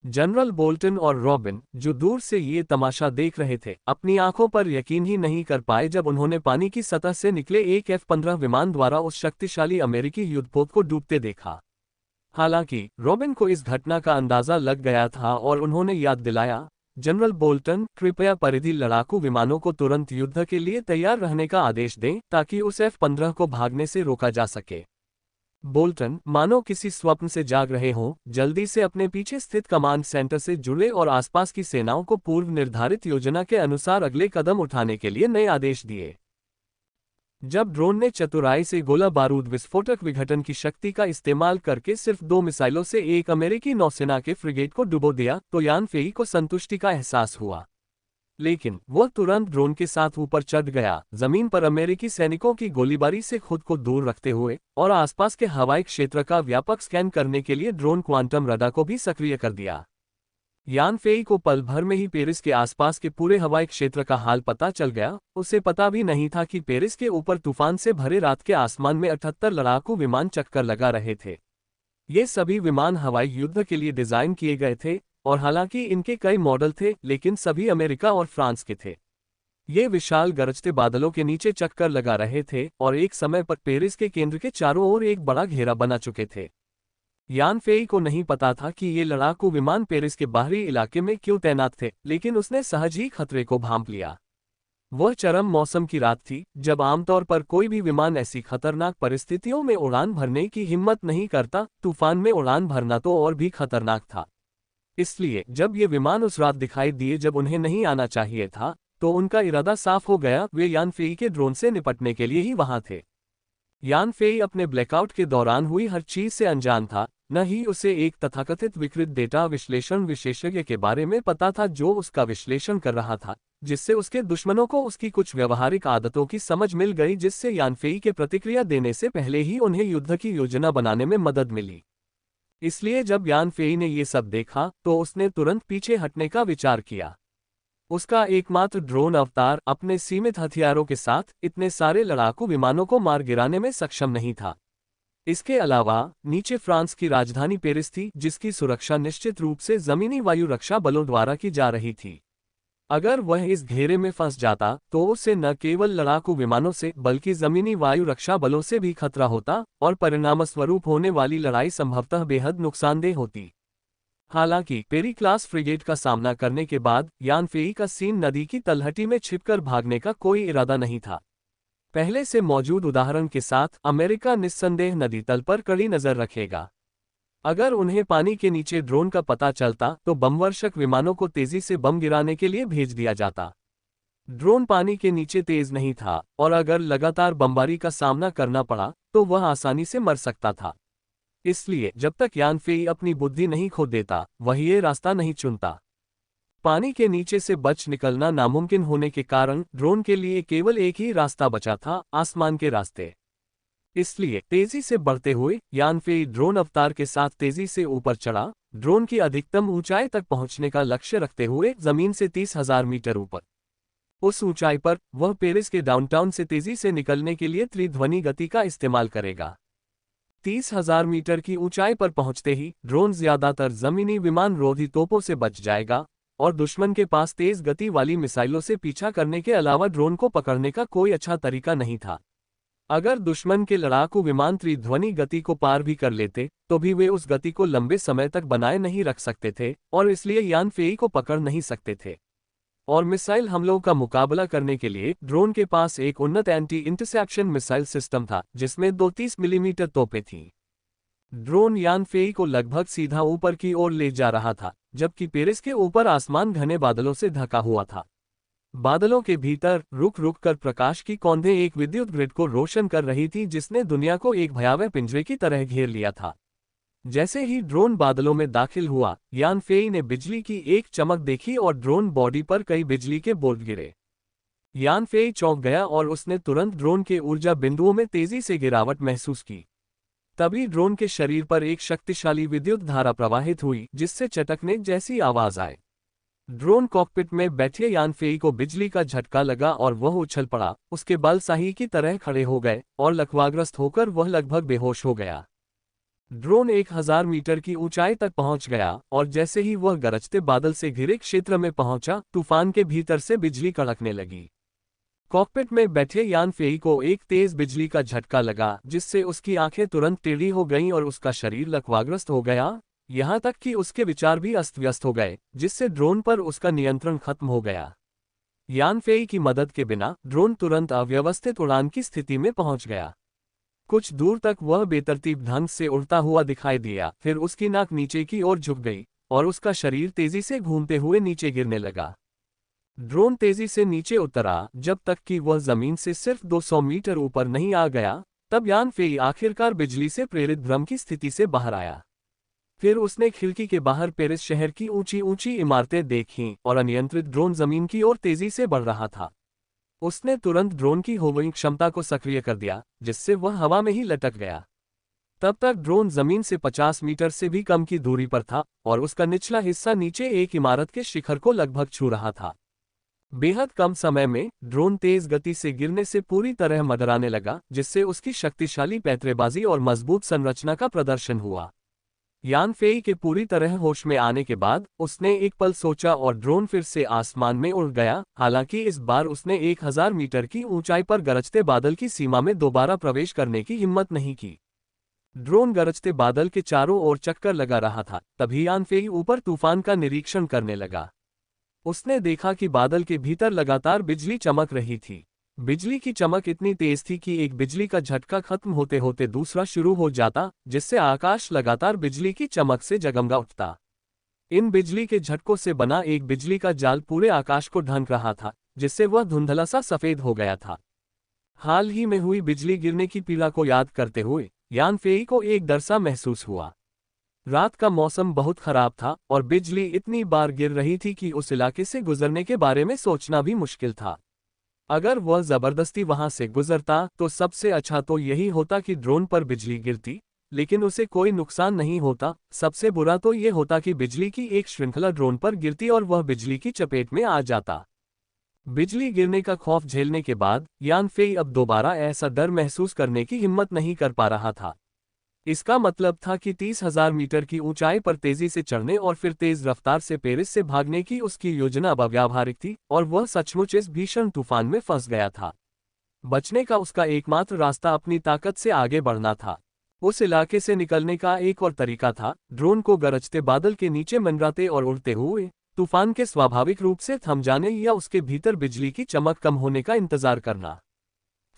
Speaker 1: जनरल बोल्टन और रॉबिन, जो दूर से ये तमाशा देख रहे थे, अपनी आंखों पर यकीन ही नहीं कर पाए जब उन्होंने पानी की सतह से निकले एक F-15 विमान द्वारा उस शक्तिशाली अमेरिकी युद्धपोत को डूबते देखा। हालांकि रॉबिन को इस घटना का अंदाजा लग गया था और उन्होंने याद दिलाया, जनरल बोल्टन, कृपया परिधि लड़ाकू विमानों को तुरंत युद्ध के लिए तैयार रहने का आदेश दें ताकि उस F-15 को भागने से रोका जा सके। बोल्टन, मानो किसी स्वप्न से जाग रहे हों, जल्दी से अपने पीछे स्थित कमांड सेंटर से जुड़े और आसपास की सेनाओं को पूर्व निर्धारित योजना के अनुसार अगले कदम उठाने के लिए नए आदेश दिए। जब ड्रोन ने चतुराई से गोला बारूद विस्फोटक विघटन की शक्ति का इस्तेमाल करके सिर्फ 2 मिसाइलों से एक अमेरिकी नौसेना के फ्रिगेट को डुबो दिया, तो यान फेई को संतुष्टि का एहसास हुआ। लेकिन वह तुरंत ड्रोन के साथ ऊपर चढ़ गया, जमीन पर अमेरिकी सैनिकों की गोलीबारी से खुद को दूर रखते हुए और आसपास के हवाई क्षेत्र का व्यापक स्कैन करने के लिए ड्रोन क्वांटम रडार को भी सक्रिय कर दिया। यान फेई को पल भर में ही पेरिस के आसपास के पूरे हवाई क्षेत्र का हाल पता चल गया। उसे पता भी नहीं था कि पेरिस के ऊपर तूफान से भरे रात के आसमान में 78 लड़ाकू विमान चक्कर लगा रहे थे। ये सभी विमान हवाई युद्ध के लिए डिजाइन किए गए थे और हालांकि इनके कई मॉडल थे, लेकिन सभी अमेरिका और फ्रांस के थे। ये विशाल गरजते बादलों के नीचे चक्कर लगा रहे थे और एक समय पर पेरिस के केंद्र के चारों ओर एक बड़ा घेरा बना चुके थे। यान फेई को नहीं पता था कि ये लड़ाकू विमान पेरिस के बाहरी इलाके में क्यों तैनात थे, लेकिन उसने सहज ही खतरे को भांप लिया। वह चरम मौसम की रात थी, जब आमतौर पर कोई भी विमान ऐसी खतरनाक परिस्थितियों में उड़ान भरने की हिम्मत नहीं करता। तूफान में उड़ान भरना तो और भी खतरनाक था। इसलिए जब ये विमान उस रात दिखाई दिए जब उन्हें नहीं आना चाहिए था, तो उनका इरादा साफ हो गया। वे यान फेई के ड्रोन से निपटने के लिए ही वहां थे। यान फेई अपने ब्लैकआउट के दौरान हुई हर चीज से अनजान था। न ही उसे एक तथाकथित विकृत डेटा विश्लेषण विशेषज्ञ के बारे में पता था जो उसका विश्लेषण कर रहा था, जिससे उसके दुश्मनों को उसकी कुछ व्यवहारिक आदतों की समझ मिल गई, जिससे यान फेई के प्रतिक्रिया देने से पहले ही उन्हें युद्ध की योजना बनाने में मदद मिली। इसलिए जब यान फेई ने ये सब देखा तो उसने तुरंत पीछे हटने का विचार किया। उसका एकमात्र ड्रोन अवतार अपने सीमित हथियारों के साथ इतने सारे लड़ाकू विमानों को मार गिराने में सक्षम नहीं था। इसके अलावा नीचे फ्रांस की राजधानी पेरिस थी, जिसकी सुरक्षा निश्चित रूप से जमीनी वायु रक्षा बलों द्वारा की जा रही थी। अगर वह इस घेरे में फंस जाता तो उसे न केवल लड़ाकू विमानों से बल्कि जमीनी वायु रक्षा बलों से भी खतरा होता और परिणामस्वरूप होने वाली लड़ाई संभवतः बेहद नुकसानदेह होती। हालांकि पेरी क्लास फ्रिगेट का सामना करने के बाद यान फेई का सीन नदी की तलहटी में छिपकर भागने का कोई इरादा नहीं था। पहले से मौजूद उदाहरण के साथ अमेरिका निस्संदेह नदी तल पर कड़ी नजर रखेगा। अगर उन्हें पानी के नीचे ड्रोन का पता चलता तो बमवर्षक विमानों को तेजी से बम गिराने के लिए भेज दिया जाता। ड्रोन पानी के नीचे तेज नहीं था और अगर लगातार बमबारी का सामना करना पड़ा तो वह आसानी से मर सकता था। इसलिए जब तक यान फेई अपनी बुद्धि नहीं खो देता वह ये रास्ता नहीं चुनता। पानी के नीचे से बच निकलना नामुमकिन होने के कारण ड्रोन के लिए केवल एक ही रास्ता बचा था, आसमान के रास्ते। इसलिए तेजी से बढ़ते हुए यान फेई ड्रोन अवतार के साथ तेजी से ऊपर चढ़ा, ड्रोन की अधिकतम ऊंचाई तक पहुंचने का लक्ष्य रखते हुए जमीन से 30,000 मीटर ऊपर। उस ऊंचाई पर वह पेरिस के डाउनटाउन से तेजी से निकलने के लिए त्रिध्वनि गति का इस्तेमाल करेगा। 30,000 मीटर की ऊंचाई पर पहुंचते ही ड्रोन ज्यादातर जमीनी विमान रोधी तोपों से बच जाएगा और दुश्मन के पास तेज गति वाली मिसाइलों से पीछा करने के अलावा ड्रोन को पकड़ने का कोई अच्छा तरीका नहीं था। अगर दुश्मन के लड़ाकू विमान त्रिध्वनि गति को पार भी कर लेते तो भी वे उस गति को लंबे समय तक बनाए नहीं रख सकते थे और इसलिए यान फेई को पकड़ नहीं सकते थे। और मिसाइल हमलों का मुकाबला करने के लिए ड्रोन के पास एक उन्नत एंटी इंटरसेप्शन मिसाइल सिस्टम था जिसमें 2 30 मिलीमीटर तोपें थीं। ड्रोन यान फेई को लगभग सीधा ऊपर की ओर ले जा रहा था, जबकि पेरिस के ऊपर आसमान घने बादलों से ढका हुआ था। बादलों के भीतर रुक रुक कर प्रकाश की कौंधें एक विद्युत ग्रिड को रोशन कर रही थी जिसने दुनिया को एक भयावह पिंजरे की तरह घेर लिया था। जैसे ही ड्रोन बादलों में दाखिल हुआ, यान फेई ने बिजली की एक चमक देखी और ड्रोन बॉडी पर कई बिजली के बोल्ट गिरे। यान फेई चौंक गया और उसने तुरंत ड्रोन के ऊर्जा बिंदुओं में तेजी से गिरावट महसूस की। तभी ड्रोन के शरीर पर एक शक्तिशाली विद्युत धारा प्रवाहित हुई जिससे चटकने जैसी आवाज आए। ड्रोन कॉकपिट में बैठे यान फेई को बिजली का झटका लगा और वह उछल पड़ा, उसके बाल शाही की तरह खड़े हो गए और लकवाग्रस्त होकर वह लगभग बेहोश हो गया। ड्रोन 1000 मीटर की ऊंचाई तक पहुंच गया और जैसे ही वह गरजते बादल से घिरे क्षेत्र में पहुंचा, तूफान के भीतर से बिजली कड़कने लगी। कॉकपिट में बैठे यान फेई को एक तेज बिजली का झटका लगा जिससे उसकी आंखें तुरंत टेढ़ी हो गईं और उसका शरीर लकवाग्रस्त हो गया, यहां तक कि उसके विचार भी अस्त व्यस्त हो गए, जिससे ड्रोन पर उसका नियंत्रण खत्म हो गया। यान फेई की मदद के बिना ड्रोन तुरंत अव्यवस्थित उड़ान की स्थिति में पहुंच गया। कुछ दूर तक वह बेतरतीब ढंग से उड़ता हुआ दिखाई दिया, फिर उसकी नाक नीचे की ओर झुक गई और उसका शरीर तेजी से घूमते हुए नीचे गिरने लगा। ड्रोन तेजी से नीचे उतरा जब तक कि वह जमीन से सिर्फ 200 मीटर ऊपर नहीं आ गया, तब यान फेई आखिरकार बिजली से प्रेरित भ्रम की स्थिति से बाहर आया। फिर उसने खिड़की के बाहर पेरिस शहर की ऊंची ऊंची इमारतें देखीं और अनियंत्रित ड्रोन जमीन की ओर तेजी से बढ़ रहा था। उसने तुरंत ड्रोन की होविंग क्षमता को सक्रिय कर दिया, जिससे वह हवा में ही लटक गया। तब तक ड्रोन जमीन से 50 मीटर से भी कम की दूरी पर था और उसका निचला हिस्सा नीचे एक इमारत के शिखर को लगभग छू रहा था। बेहद कम समय में ड्रोन तेज गति से गिरने से पूरी तरह मडराने लगा, जिससे उसकी शक्तिशाली पैंतरेबाजी और मजबूत संरचना का प्रदर्शन हुआ। यान फेई के पूरी तरह होश में आने के बाद उसने एक पल सोचा और ड्रोन फिर से आसमान में उड़ गया। हालांकि इस बार उसने 1000 मीटर की ऊंचाई पर गरजते बादल की सीमा में दोबारा प्रवेश करने की हिम्मत नहीं की। ड्रोन गरजते बादल के चारों ओर चक्कर लगा रहा था, तभी यान फेई ऊपर तूफान का निरीक्षण करने लगा। उसने देखा कि बादल के भीतर लगातार बिजली चमक रही थी। बिजली की चमक इतनी तेज थी कि एक बिजली का झटका खत्म होते होते दूसरा शुरू हो जाता, जिससे आकाश लगातार बिजली की चमक से जगमगा उठता। इन बिजली के झटकों से बना एक बिजली का जाल पूरे आकाश को ढक रहा था, जिससे वह धुंधला सा सफेद हो गया था। हाल ही में हुई बिजली गिरने की पीड़ा को याद करते हुए यान फेई को एक डर सा महसूस हुआ। रात का मौसम बहुत खराब था और बिजली इतनी बार गिर रही थी कि उस इलाके से गुजरने के बारे में सोचना भी मुश्किल था। अगर वह जबरदस्ती वहां से गुजरता तो सबसे अच्छा तो यही होता कि ड्रोन पर बिजली गिरती, लेकिन उसे कोई नुकसान नहीं होता। सबसे बुरा तो ये होता कि बिजली की एक श्रृंखला ड्रोन पर गिरती और वह बिजली की चपेट में आ जाता। बिजली गिरने का खौफ झेलने के बाद यान फेई अब दोबारा ऐसा डर महसूस करने की हिम्मत नहीं कर पा रहा था। इसका मतलब था कि 30,000 मीटर की ऊंचाई पर तेजी से चढ़ने और फिर तेज रफ्तार से पेरिस से भागने की उसकी योजना अब अव्यावहारिक थी और वह सचमुच इस भीषण तूफान में फंस गया था। बचने का उसका एकमात्र रास्ता अपनी ताकत से आगे बढ़ना था। उस इलाके से निकलने का एक और तरीका था ड्रोन को गरजते बादल के नीचे मंडराते और उड़ते हुए तूफान के स्वाभाविक रूप से थम जाने या उसके भीतर बिजली की चमक कम होने का इंतजार करना।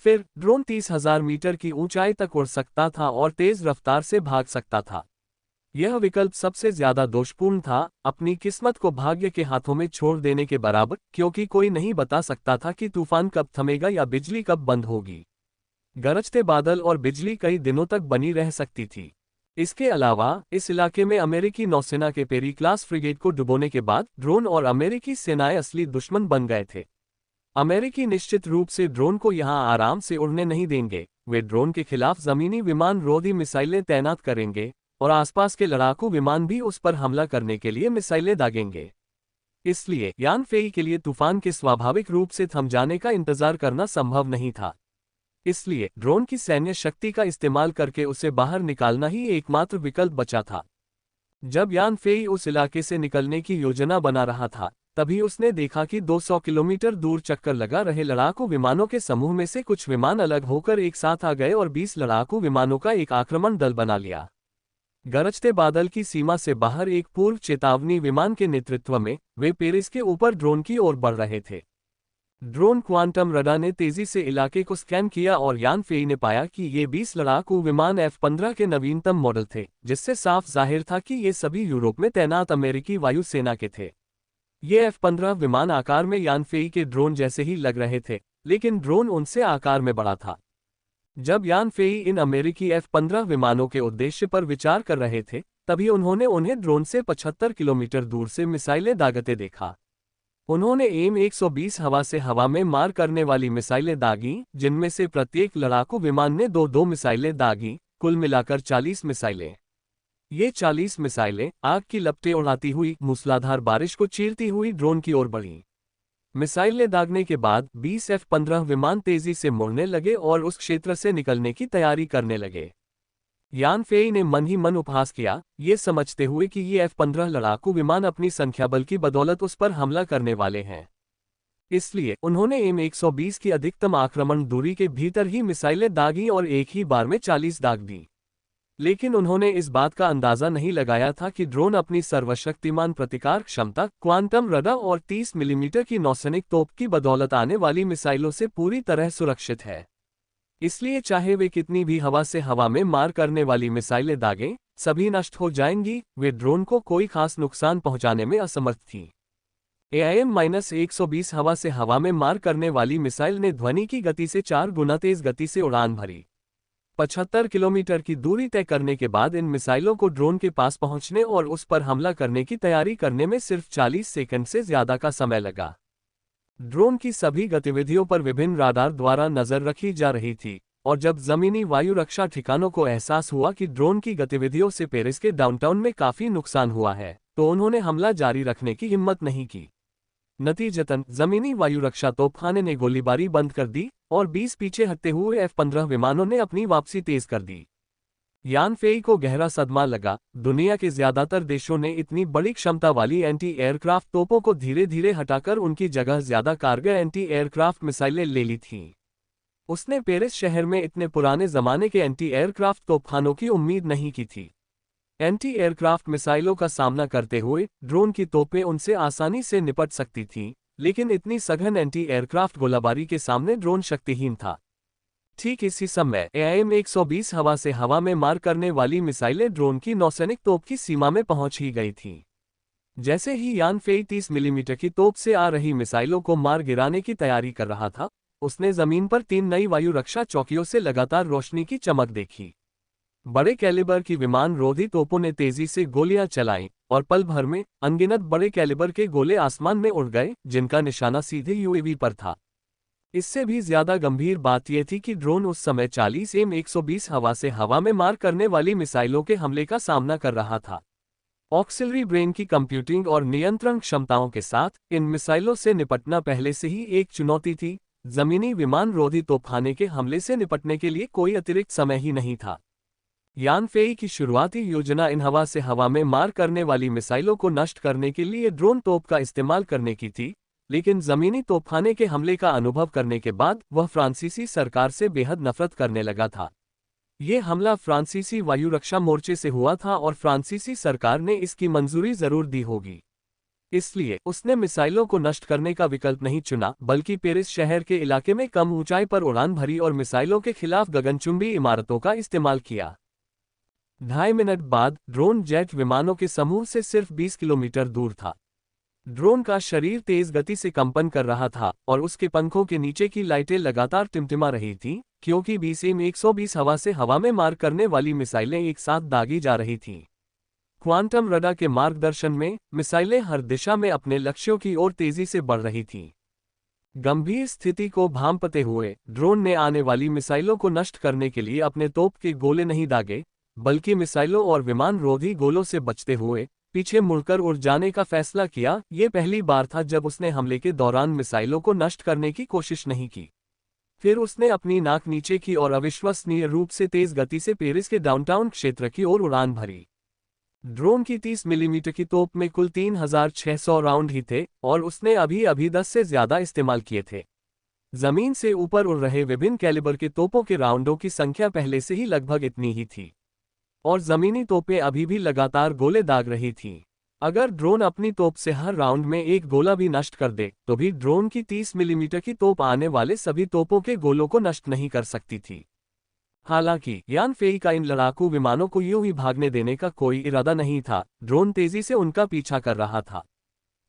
Speaker 1: फिर ड्रोन 30,000 मीटर की ऊंचाई तक उड़ सकता था और तेज रफ्तार से भाग सकता था। यह विकल्प सबसे ज्यादा दोषपूर्ण था, अपनी किस्मत को भाग्य के हाथों में छोड़ देने के बराबर, क्योंकि कोई नहीं बता सकता था कि तूफान कब थमेगा या बिजली कब बंद होगी। गरजते बादल और बिजली कई दिनों तक बनी रह सकती थी। इसके अलावा इस इलाके में अमेरिकी नौसेना के पेरी क्लास फ्रिगेट को डुबोने के बाद ड्रोन और अमेरिकी सेनाएं असली दुश्मन बन गए थे। अमेरिकी निश्चित रूप से ड्रोन को यहां आराम से उड़ने नहीं देंगे, वे ड्रोन के खिलाफ जमीनी विमान रोधी मिसाइलें तैनात करेंगे और आसपास के लड़ाकू विमान भी उस पर हमला करने के लिए मिसाइलें दागेंगे। इसलिए यान फेई के लिए तूफान के स्वाभाविक रूप से थम जाने का इंतजार करना संभव नहीं था। इसलिए ड्रोन की सैन्य शक्ति का इस्तेमाल करके उसे बाहर निकालना ही एकमात्र विकल्प बचा था। जब यान फेई उस इलाके से निकलने की योजना बना रहा था, तभी उसने देखा कि 200 किलोमीटर दूर चक्कर लगा रहे लड़ाकू विमानों के समूह में से कुछ विमान अलग होकर एक साथ आ गए और 20 लड़ाकू विमानों का एक आक्रमण दल बना लिया। गरजते बादल की सीमा से बाहर एक पूर्व चेतावनी विमान के नेतृत्व में वे पेरिस के ऊपर ड्रोन की ओर बढ़ रहे थे। ड्रोन क्वांटम रडार ने तेजी से इलाके को स्कैन किया और यान फेई ने पाया कि ये 20 लड़ाकू विमान F-15 के नवीनतम मॉडल थे, जिससे साफ जाहिर था कि ये सभी यूरोप में तैनात अमेरिकी वायुसेना के थे। ये F-15 विमान आकार में यान फेई के ड्रोन जैसे ही लग रहे थे, लेकिन ड्रोन उनसे आकार में बड़ा था। जब यान फेई इन अमेरिकी F-15 विमानों के उद्देश्य पर विचार कर रहे थे, तभी उन्होंने उन्हें ड्रोन से 75 किलोमीटर दूर से मिसाइलें दागते देखा। उन्होंने M-120 हवा से हवा में मार करने वाली मिसाइलें दागी, जिनमें से प्रत्येक लड़ाकू विमान ने दो मिसाइलें दागी, कुल मिलाकर 40 मिसाइलें। ये 40 मिसाइलें आग की लपटें उड़ाती हुई मूसलाधार बारिश को चीरती हुई ड्रोन की ओर बढ़ीं। मिसाइलें दागने के बाद 20 F-15 विमान तेजी से मुड़ने लगे और उस क्षेत्र से निकलने की तैयारी करने लगे। यान फेई ने मन ही मन उपहास किया, ये समझते हुए कि ये F-15 लड़ाकू विमान अपनी संख्याबल की बदौलत उस पर हमला करने वाले हैं। इसलिए उन्होंने M-120 की अधिकतम आक्रमण दूरी के भीतर ही मिसाइलें दागी और एक ही बार में 40 दाग दी। लेकिन उन्होंने इस बात का अंदाजा नहीं लगाया था कि ड्रोन अपनी सर्वशक्तिमान प्रतिकार क्षमता, क्वांटम रडार और 30 मिलीमीटर की नौसैनिक तोप की बदौलत आने वाली मिसाइलों से पूरी तरह सुरक्षित है। इसलिए चाहे वे कितनी भी हवा से हवा में मार करने वाली मिसाइलें दागें, सभी नष्ट हो जाएंगी, वे ड्रोन को कोई खास नुकसान पहुंचाने में असमर्थ थीं। AIM-120 हवा से हवा में मार करने वाली मिसाइल ने ध्वनि की गति से 4 गुना तेज गति से उड़ान भरी। 75 किलोमीटर की दूरी तय करने के बाद इन मिसाइलों को ड्रोन के पास पहुंचने और उस पर हमला करने की तैयारी करने में सिर्फ 40 सेकंड से ज्यादा का समय लगा। ड्रोन की सभी गतिविधियों पर विभिन्न राडार द्वारा नजर रखी जा रही थी, और जब जमीनी वायु रक्षा ठिकानों को एहसास हुआ कि ड्रोन की गतिविधियों से पेरिस के डाउनटाउन में काफी नुकसान हुआ है, तो उन्होंने हमला जारी रखने की हिम्मत नहीं की। नतीजतन जमीनी वायु रक्षा तोपखाने ने गोलीबारी बंद कर दी और 20 पीछे हटते हुए F-15 विमानों ने अपनी वापसी तेज कर दी। यान फेई को गहरा सदमा लगा। दुनिया के ज्यादातर देशों ने इतनी बड़ी क्षमता वाली एंटी एयरक्राफ्ट तोपों को धीरे धीरे हटाकर उनकी जगह ज्यादा कारगर एंटी एयरक्राफ्ट मिसाइलें ले ली थीं। उसने पेरिस शहर में इतने पुराने जमाने के एंटी एयरक्राफ्ट तोपखानों की उम्मीद नहीं की थी। एंटी एयरक्राफ्ट मिसाइलों का सामना करते हुए ड्रोन की तोपें उनसे आसानी से निपट सकती थीं, लेकिन इतनी सघन एंटी एयरक्राफ्ट गोलाबारी के सामने ड्रोन शक्तिहीन था। ठीक इसी समय AIM-120 हवा से हवा में मार करने वाली मिसाइलें ड्रोन की नौसैनिक तोप की सीमा में पहुंच ही गई थीं। जैसे ही यान फेई 30 मिलीमीटर की तोप से आ रही मिसाइलों को मार गिराने की तैयारी कर रहा था, उसने जमीन पर 3 नई वायु रक्षा चौकियों से लगातार रोशनी की चमक देखी। बड़े कैलिबर की विमान रोधी तोपों ने तेजी से गोलियां चलाईं और पल भर में अनगिनत बड़े कैलिबर के गोले आसमान में उड़ गए, जिनका निशाना सीधे UAV पर था। इससे भी ज्यादा गंभीर बात यह थी कि ड्रोन उस समय 40 M-120 हवा से हवा में मार करने वाली मिसाइलों के हमले का सामना कर रहा था। ऑक्सिलरी ब्रेन की कंप्यूटिंग और नियंत्रण क्षमताओं के साथ इन मिसाइलों से निपटना पहले से ही एक चुनौती थी। जमीनी विमान रोधी तोपखाने के हमले से निपटने के लिए कोई अतिरिक्त समय ही नहीं था। यान फेई की शुरुआती योजना इन हवा से हवा में मार करने वाली मिसाइलों को नष्ट करने के लिए ड्रोन तोप का इस्तेमाल करने की थी, लेकिन जमीनी तोपखाने के हमले का अनुभव करने के बाद वह फ्रांसीसी सरकार से बेहद नफरत करने लगा था। ये हमला फ्रांसीसी वायु रक्षा मोर्चे से हुआ था और फ्रांसीसी सरकार ने इसकी मंजूरी जरूर दी होगी। इसलिए उसने मिसाइलों को नष्ट करने का विकल्प नहीं चुना, बल्कि पेरिस शहर के इलाके में कम ऊंचाई पर उड़ान भरी और मिसाइलों के खिलाफ गगनचुंबी इमारतों का इस्तेमाल किया। 2.5 मिनट बाद ड्रोन जेट विमानों के समूह से सिर्फ 20 किलोमीटर दूर था। ड्रोन का शरीर तेज गति से कंपन कर रहा था और उसके पंखों के नीचे की लाइटें लगातार टिमटिमा रही थीं, क्योंकि 20M120 हवा से हवा में मार करने वाली मिसाइलें एक साथ दागी जा रही थीं। क्वांटम रडार के मार्गदर्शन में मिसाइलें हर दिशा में अपने लक्ष्यों की ओर तेजी से बढ़ रही थीं। गंभीर स्थिति को भांपते हुए ड्रोन ने आने वाली मिसाइलों को नष्ट करने के लिए अपने तोप के गोले नहीं दागे, बल्कि मिसाइलों और विमान रोधी गोलों से बचते हुए पीछे मुड़कर उड़ जाने का फैसला किया। ये पहली बार था जब उसने हमले के दौरान मिसाइलों को नष्ट करने की कोशिश नहीं की। फिर उसने अपनी नाक नीचे की और अविश्वसनीय रूप से तेज गति से पेरिस के डाउनटाउन क्षेत्र की ओर उड़ान भरी। ड्रोन की 30 मिलीमीटर की तोप में कुल 3600 राउंड ही थे और उसने अभी 10 से ज्यादा इस्तेमाल किए थे। जमीन से ऊपर उड़ रहे विभिन्न कैलिबर के तोपों के राउंडों की संख्या पहले से ही लगभग इतनी ही थी और जमीनी तोपें अभी भी लगातार गोले दाग रही थीं। अगर ड्रोन अपनी तोप से हर राउंड में एक गोला भी नष्ट कर दे तो भी ड्रोन की 30 मिलीमीटर की तोप आने वाले सभी तोपों के गोलों को नष्ट नहीं कर सकती थी। हालांकि यान फेई का इन लड़ाकू विमानों को यूं ही भागने देने का कोई इरादा नहीं था। ड्रोन तेजी से उनका पीछा कर रहा था।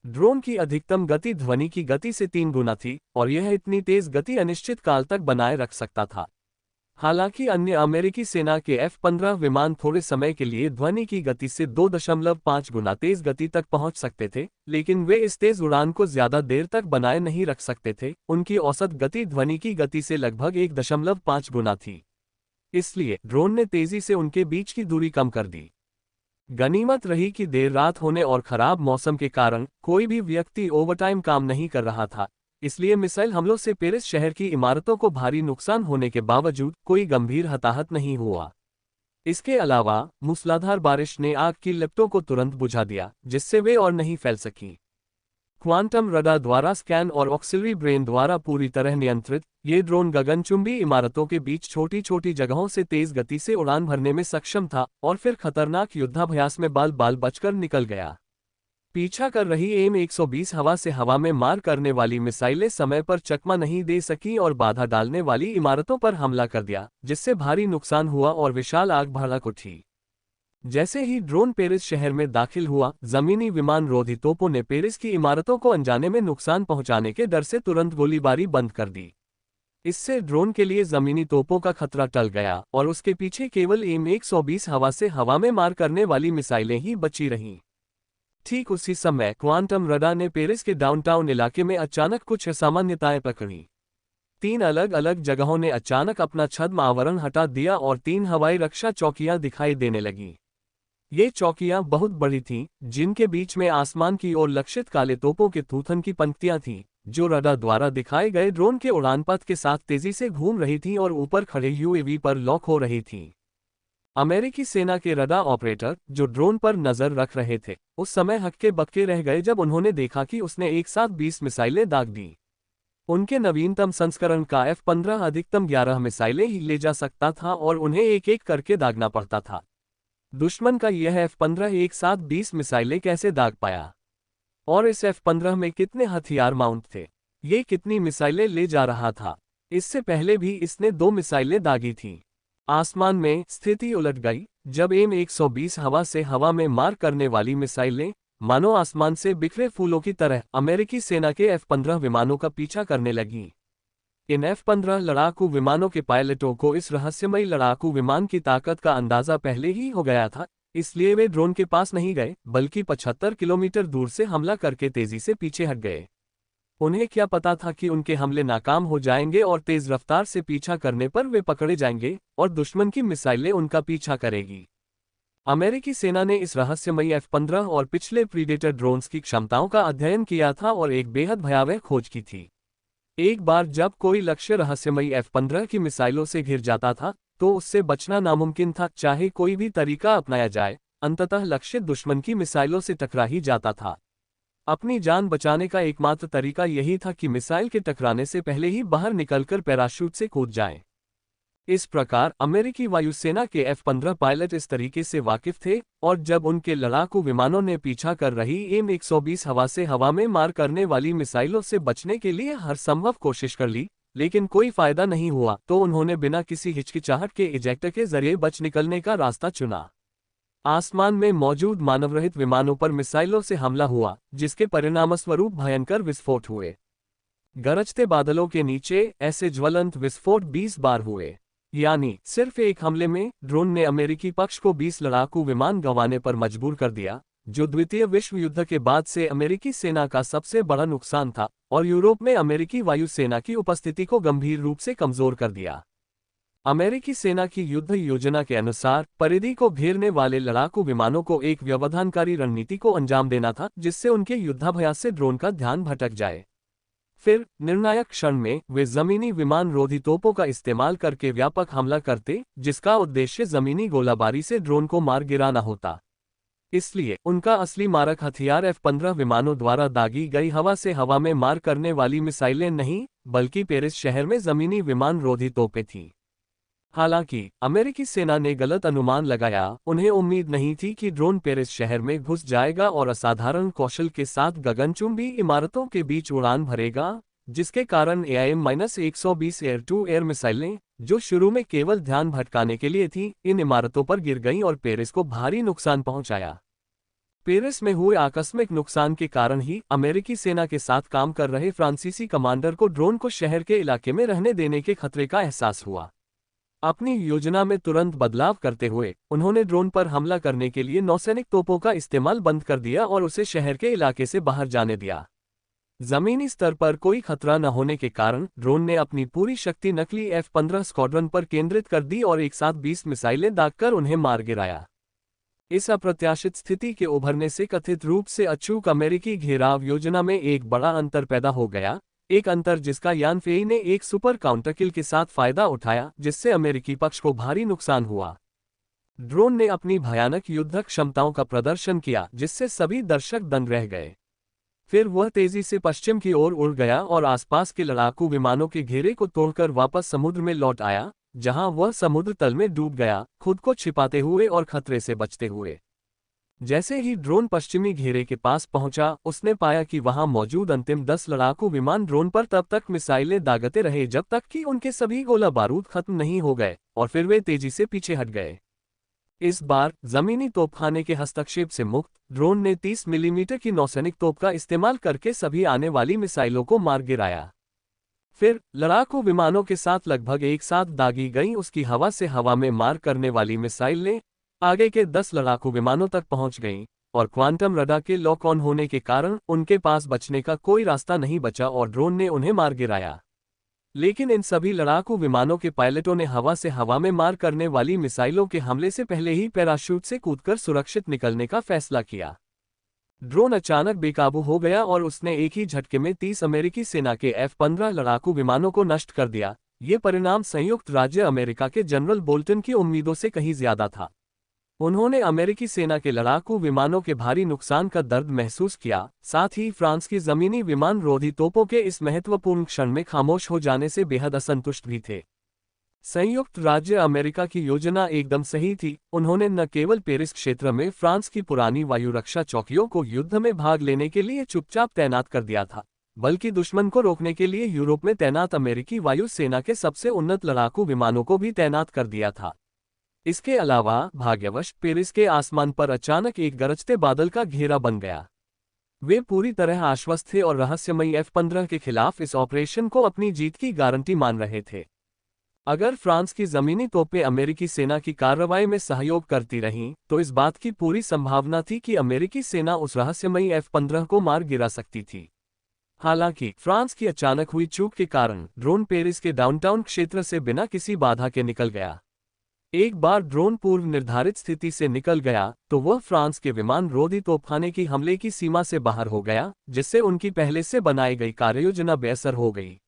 Speaker 1: ड्रोन की अधिकतम गति ध्वनि की गति से 3 गुना थी और यह इतनी तेज गति अनिश्चित काल तक बनाए रख सकता था। हालांकि अन्य अमेरिकी सेना के F-15 विमान थोड़े समय के लिए ध्वनि की गति से 2.5 गुना तेज गति तक पहुंच सकते थे, लेकिन वे इस तेज उड़ान को ज्यादा देर तक बनाए नहीं रख सकते थे। उनकी औसत गति ध्वनि की गति से लगभग 1.5 गुना थी। इसलिए ड्रोन ने तेजी से उनके बीच की दूरी कम कर दी। गनीमत रही कि देर रात होने और खराब मौसम के कारण कोई भी व्यक्ति ओवरटाइम काम नहीं कर रहा था, इसलिए मिसाइल हमलों से पेरिस शहर की इमारतों को भारी नुकसान होने के बावजूद कोई गंभीर हताहत नहीं हुआ। इसके अलावा मूसलाधार बारिश ने आग की लपटों को तुरंत बुझा दिया, जिससे वे और नहीं फैल सकी। क्वांटम रडार द्वारा स्कैन और ऑक्सिलरी ब्रेन द्वारा पूरी तरह नियंत्रित ये ड्रोन गगनचुंबी इमारतों के बीच छोटी छोटी जगहों से तेज गति से उड़ान भरने में सक्षम था और फिर खतरनाक युद्धाभ्यास में बाल बाल बचकर निकल गया। पीछा कर रही M120 हवा से हवा में मार करने वाली मिसाइलें समय पर चकमा नहीं दे सकी और बाधा डालने वाली इमारतों पर हमला कर दिया, जिससे भारी नुकसान हुआ और विशाल आग भड़क उठी। जैसे ही ड्रोन पेरिस शहर में दाखिल हुआ, जमीनी विमान रोधी तोपों ने पेरिस की इमारतों को अनजाने में नुकसान पहुंचाने के डर से तुरंत गोलीबारी बंद कर दी। इससे ड्रोन के लिए जमीनी तोपों का खतरा टल गया और उसके पीछे केवल M120 हवा से हवा में मार करने वाली मिसाइलें ही बची रहीं। ठीक उसी समय क्वांटम रडार ने पेरिस के डाउनटाउन इलाके में अचानक कुछ असामान्यताएं पकड़ी। 3 अलग अलग जगहों ने अचानक अपना छद्म आवरण हटा दिया और 3 हवाई रक्षा चौकियां दिखाई देने लगीं। ये चौकियां बहुत बड़ी थीं, जिनके बीच में आसमान की ओर लक्षित काले तोपों के थूथन की पंक्तियां थीं, जो रडार द्वारा दिखाए गए ड्रोन के उड़ान पथ के साथ तेजी से घूम रही थीं और ऊपर खड़े UAV पर लॉक हो रही थीं। अमेरिकी सेना के रडार ऑपरेटर, जो ड्रोन पर नजर रख रहे थे, उस समय हक्के बक्के रह गए जब उन्होंने देखा कि उसने एक साथ 20 मिसाइलें दाग दी। उनके नवीनतम संस्करण का F-15 अधिकतम 11 मिसाइलें ही ले जा सकता था और उन्हें एक एक करके दागना पड़ता था। दुश्मन का यह F-15 एक साथ 20 मिसाइलें कैसे दाग पाया? और इस F-15 में कितने हथियार माउंट थे? ये कितनी मिसाइलें ले जा रहा था? इससे पहले भी इसने 2 मिसाइलें दागी थीं। आसमान में स्थिति उलट गई जब M120 हवा से हवा में मार करने वाली मिसाइलें मानो आसमान से बिखरे फूलों की तरह अमेरिकी सेना के F-15 विमानों का पीछा करने लगीं। इन F-15 लड़ाकू विमानों के पायलटों को इस रहस्यमयी लड़ाकू विमान की ताकत का अंदाजा पहले ही हो गया था, इसलिए वे ड्रोन के पास नहीं गए, बल्कि 75 किलोमीटर दूर से हमला करके तेजी से पीछे हट गए। उन्हें क्या पता था कि उनके हमले नाकाम हो जाएंगे और तेज रफ्तार से पीछा करने पर वे पकड़े जाएंगे और दुश्मन की मिसाइलें उनका पीछा करेगी। अमेरिकी सेना ने इस रहस्यमयी F-15 और पिछले प्रीडेटर ड्रोन्स की क्षमताओं का अध्ययन किया था और एक बेहद भयावह खोज की थी। एक बार जब कोई लक्ष्य रहस्यमयी F-15 की मिसाइलों से घिर जाता था, तो उससे बचना नामुमकिन था। चाहे कोई भी तरीका अपनाया जाए, अंततः लक्ष्य दुश्मन की मिसाइलों से टकरा ही जाता था। अपनी जान बचाने का एकमात्र तरीका यही था कि मिसाइल के टकराने से पहले ही बाहर निकलकर पैराशूट से कूद जाएं। इस प्रकार अमेरिकी वायुसेना के F-15 पायलट इस तरीके से वाकिफ थे, और जब उनके लड़ाकू विमानों ने पीछा कर रही M-120 हवा से हवा में मार करने वाली मिसाइलों से बचने के लिए हर संभव कोशिश कर ली, लेकिन कोई फायदा नहीं हुआ, तो उन्होंने बिना किसी हिचकिचाहट के इजेक्टर के जरिए बच निकलने का रास्ता चुना। आसमान में मौजूद मानवरहित विमानों पर मिसाइलों से हमला हुआ, जिसके परिणामस्वरूप भयंकर विस्फोट हुए। गरजते बादलों के नीचे ऐसे ज्वलंत विस्फोट 20 बार हुए। यानी सिर्फ एक हमले में ड्रोन ने अमेरिकी पक्ष को 20 लड़ाकू विमान गंवाने पर मजबूर कर दिया, जो द्वितीय विश्व युद्ध के बाद से अमेरिकी सेना का सबसे बड़ा नुकसान था, और यूरोप में अमेरिकी वायुसेना की उपस्थिति को गंभीर रूप से कमजोर कर दिया। अमेरिकी सेना की युद्ध योजना के अनुसार परिधि को घेरने वाले लड़ाकू विमानों को एक व्यवधानकारी रणनीति को अंजाम देना था, जिससे उनके युद्धाभ्यास से ड्रोन का ध्यान भटक जाए। फिर निर्णायक क्षण में वे जमीनी विमान रोधी तोपों का इस्तेमाल करके व्यापक हमला करते, जिसका उद्देश्य जमीनी गोलाबारी से ड्रोन को मार गिराना होता। इसलिए उनका असली मारक हथियार F-15 विमानों द्वारा दागी गई हवा से हवा में मार करने वाली मिसाइलें नहीं, बल्कि पेरिस शहर में जमीनी विमान रोधी तोपें थीं। हालांकि अमेरिकी सेना ने गलत अनुमान लगाया, उन्हें उम्मीद नहीं थी कि ड्रोन पेरिस शहर में घुस जाएगा और असाधारण कौशल के साथ गगनचुंबी इमारतों के बीच उड़ान भरेगा, जिसके कारण AIM-120 एयर टू एयर मिसाइलें, जो शुरू में केवल ध्यान भटकाने के लिए थीं, इन इमारतों पर गिर गईं और पेरिस को भारी नुकसान पहुंचाया। पेरिस में हुए आकस्मिक नुकसान के कारण ही अमेरिकी सेना के साथ काम कर रहे फ्रांसीसी कमांडर को ड्रोन को शहर के इलाके में रहने देने के खतरे का एहसास हुआ। अपनी योजना में तुरंत बदलाव करते हुए उन्होंने ड्रोन पर हमला करने के लिए नौसैनिक तोपों का इस्तेमाल बंद कर दिया और उसे शहर के इलाके से बाहर जाने दिया। जमीनी स्तर पर कोई खतरा न होने के कारण ड्रोन ने अपनी पूरी शक्ति नकली F-15 स्क्वाड्रन पर केंद्रित कर दी और एक साथ 20 मिसाइलें दागकर उन्हें मार गिराया। इस अप्रत्याशित स्थिति के उभरने से कथित रूप से अचूक अमेरिकी घेराव योजना में एक बड़ा अंतर पैदा हो गया, एक अंतर जिसका यान फेई ने एक सुपर काउंटरकिल के साथ फायदा उठाया, जिससे अमेरिकी पक्ष को भारी नुकसान हुआ। ड्रोन ने अपनी भयानक युद्धक क्षमताओं का प्रदर्शन किया, जिससे सभी दर्शक दंग रह गए। फिर वह तेजी से पश्चिम की ओर उड़ गया और आसपास के लड़ाकू विमानों के घेरे को तोड़कर वापस समुद्र में लौट आया, जहां वह समुद्र तल में डूब गया, खुद को छिपाते हुए और खतरे से बचते हुए। जैसे ही ड्रोन पश्चिमी घेरे के पास पहुंचा, उसने पाया कि वहां मौजूद अंतिम 10 लड़ाकू विमान ड्रोन पर तब तक मिसाइलें दागते रहे जब तक कि उनके सभी गोला बारूद खत्म नहीं हो गए, और फिर वे तेजी से पीछे हट गए। इस बार जमीनी तोपखाने के हस्तक्षेप से मुक्त ड्रोन ने 30 मिलीमीटर की नौसैनिक तोप का इस्तेमाल करके सभी आने वाली मिसाइलों को मार गिराया। फिर लड़ाकू विमानों के साथ लगभग एक साथ दागी गई उसकी हवा से हवा में मार करने वाली मिसाइलें आगे के 10 लड़ाकू विमानों तक पहुंच गईं, और क्वांटम रडार के लॉक ऑन होने के कारण उनके पास बचने का कोई रास्ता नहीं बचा और ड्रोन ने उन्हें मार गिराया। लेकिन इन सभी लड़ाकू विमानों के पायलटों ने हवा से हवा में मार करने वाली मिसाइलों के हमले से पहले ही पैराशूट से कूदकर सुरक्षित निकलने का फैसला किया। ड्रोन अचानक बेकाबू हो गया और उसने एक ही झटके में 30 अमेरिकी सेना के F-15 लड़ाकू विमानों को नष्ट कर दिया। ये परिणाम संयुक्त राज्य अमेरिका के जनरल बोल्टन की उम्मीदों से कहीं ज्यादा था। उन्होंने अमेरिकी सेना के लड़ाकू विमानों के भारी नुकसान का दर्द महसूस किया, साथ ही फ्रांस की जमीनी विमान रोधी तोपों के इस महत्वपूर्ण क्षण में खामोश हो जाने से बेहद असंतुष्ट भी थे। संयुक्त राज्य अमेरिका की योजना एकदम सही थी। उन्होंने न केवल पेरिस क्षेत्र में फ्रांस की पुरानी वायु रक्षा चौकियों को युद्ध में भाग लेने के लिए चुपचाप तैनात कर दिया था, बल्कि दुश्मन को रोकने के लिए यूरोप में तैनात अमेरिकी वायु सेना के सबसे उन्नत लड़ाकू विमानों को भी तैनात कर दिया था। इसके अलावा भाग्यवश पेरिस के आसमान पर अचानक एक गरजते बादल का घेरा बन गया। वे पूरी तरह आश्वस्त थे और रहस्यमयी F-15 के खिलाफ इस ऑपरेशन को अपनी जीत की गारंटी मान रहे थे। अगर फ्रांस की जमीनी तोपें अमेरिकी सेना की कार्रवाई में सहयोग करती रहीं, तो इस बात की पूरी संभावना थी कि अमेरिकी सेना उस रहस्यमयी F-15 को मार गिरा सकती थी। हालांकि फ्रांस की अचानक हुई चूक के कारण ड्रोन पेरिस के डाउनटाउन क्षेत्र से बिना किसी बाधा के निकल गया। एक बार ड्रोन पूर्व निर्धारित स्थिति से निकल गया तो वह फ्रांस के विमान रोधी तोपखाने की हमले की सीमा से बाहर हो गया, जिससे उनकी पहले से बनाई गई कार्ययोजना बेअसर हो गई।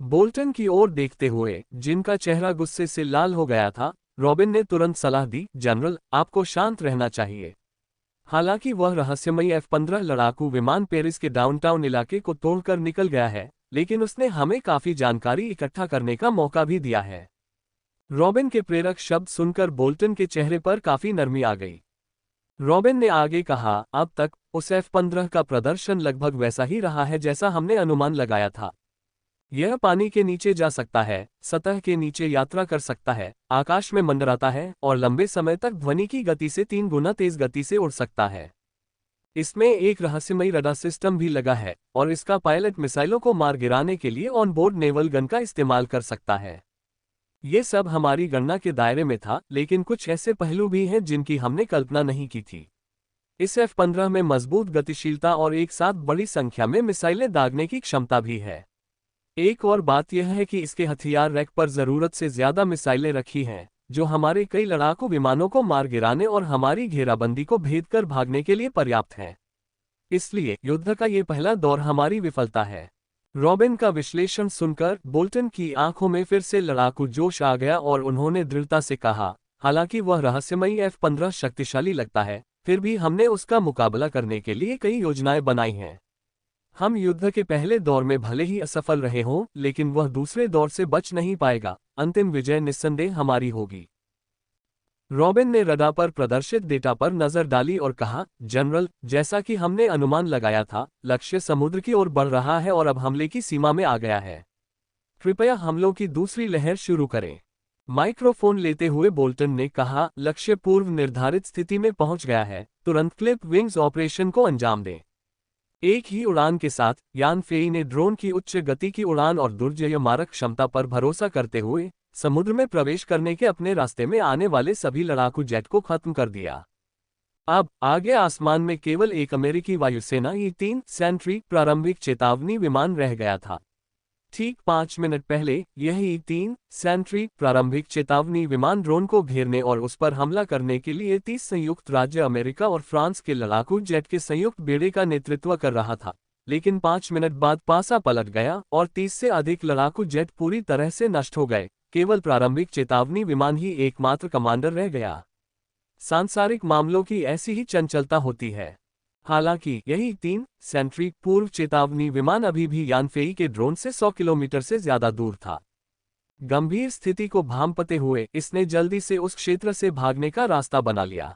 Speaker 1: बोल्टन की ओर देखते हुए, जिनका चेहरा गुस्से से लाल हो गया था, रॉबिन ने तुरंत सलाह दी, जनरल, आपको शांत रहना चाहिए। हालांकि वह रहस्यमयी F-15 लड़ाकू विमान पेरिस के डाउनटाउन इलाके को तोड़कर निकल गया है, लेकिन उसने हमें काफी जानकारी इकट्ठा करने का मौका भी दिया है। रॉबिन के प्रेरक शब्द सुनकर बोल्टन के चेहरे पर काफी नरमी आ गई। रॉबिन ने आगे कहा, अब तक उस F-15 का प्रदर्शन लगभग वैसा ही रहा है जैसा हमने अनुमान लगाया था। यह पानी के नीचे जा सकता है, सतह के नीचे यात्रा कर सकता है, आकाश में मंडराता है और लंबे समय तक ध्वनि की गति से 3 गुना तेज गति से उड़ सकता है। इसमें एक रहस्यमयी रडार सिस्टम भी लगा है और इसका पायलट मिसाइलों को मार गिराने के लिए ऑनबोर्ड नेवल गन का इस्तेमाल कर सकता है। ये सब हमारी गणना के दायरे में था, लेकिन कुछ ऐसे पहलू भी हैं जिनकी हमने कल्पना नहीं की थी। इस F-15 में मजबूत गतिशीलता और एक साथ बड़ी संख्या में मिसाइलें दागने की क्षमता भी है। एक और बात यह है कि इसके हथियार रैक पर जरूरत से ज्यादा मिसाइलें रखी हैं, जो हमारे कई लड़ाकू विमानों को मार गिराने और हमारी घेराबंदी को भेद कर भागने के लिए पर्याप्त है। इसलिए युद्ध का ये पहला दौर हमारी विफलता है। रॉबिन का विश्लेषण सुनकर बोल्टन की आंखों में फिर से लड़ाकू जोश आ गया और उन्होंने दृढ़ता से कहा, हालांकि वह रहस्यमयी F-15 शक्तिशाली लगता है, फिर भी हमने उसका मुकाबला करने के लिए कई योजनाएं बनाई हैं। हम युद्ध के पहले दौर में भले ही असफल रहे हों, लेकिन वह दूसरे दौर से बच नहीं पाएगा। अंतिम विजय निस्संदेह हमारी होगी। रॉबिन ने रडार पर प्रदर्शित डेटा पर नजर डाली और कहा, जनरल, जैसा कि हमने अनुमान लगाया था, लक्ष्य समुद्र की ओर बढ़ रहा है और अब हमले की सीमा में आ गया है। कृपया हमलों की दूसरी लहर शुरू करें। माइक्रोफोन लेते हुए बोल्टन ने कहा, लक्ष्य पूर्व निर्धारित स्थिति में पहुंच गया है, तुरंत क्लिप विंग्स ऑपरेशन को अंजाम दें। एक ही उड़ान के साथ यान फेई ने ड्रोन की उच्च गति की उड़ान और दुर्जय मारक क्षमता पर भरोसा करते हुए समुद्र में प्रवेश करने के अपने रास्ते में आने वाले सभी लड़ाकू जेट को खत्म कर दिया। अब आगे आसमान में केवल एक अमेरिकी वायुसेना E-3 सेंट्री प्रारंभिक चेतावनी विमान रह गया था। ठीक 5 मिनट पहले यह E-3 सेंट्री प्रारंभिक चेतावनी विमान ड्रोन को घेरने और उस पर हमला करने के लिए 30 संयुक्त राज्य अमेरिका और फ्रांस के लड़ाकू जेट के संयुक्त बेड़े का नेतृत्व कर रहा था, लेकिन 5 मिनट बाद पासा पलट गया और 30 से अधिक लड़ाकू जेट पूरी तरह से नष्ट हो गए। केवल प्रारंभिक चेतावनी विमान ही एकमात्र कमांडर रह गया। सांसारिक मामलों की ऐसी ही चंचलता होती है। हालांकि यही 3 सेंट्री पूर्व चेतावनी विमान अभी भी यानफेई के ड्रोन से 100 किलोमीटर से ज्यादा दूर था। गंभीर स्थिति को भांपते हुए इसने जल्दी से उस क्षेत्र से भागने का रास्ता बना लिया।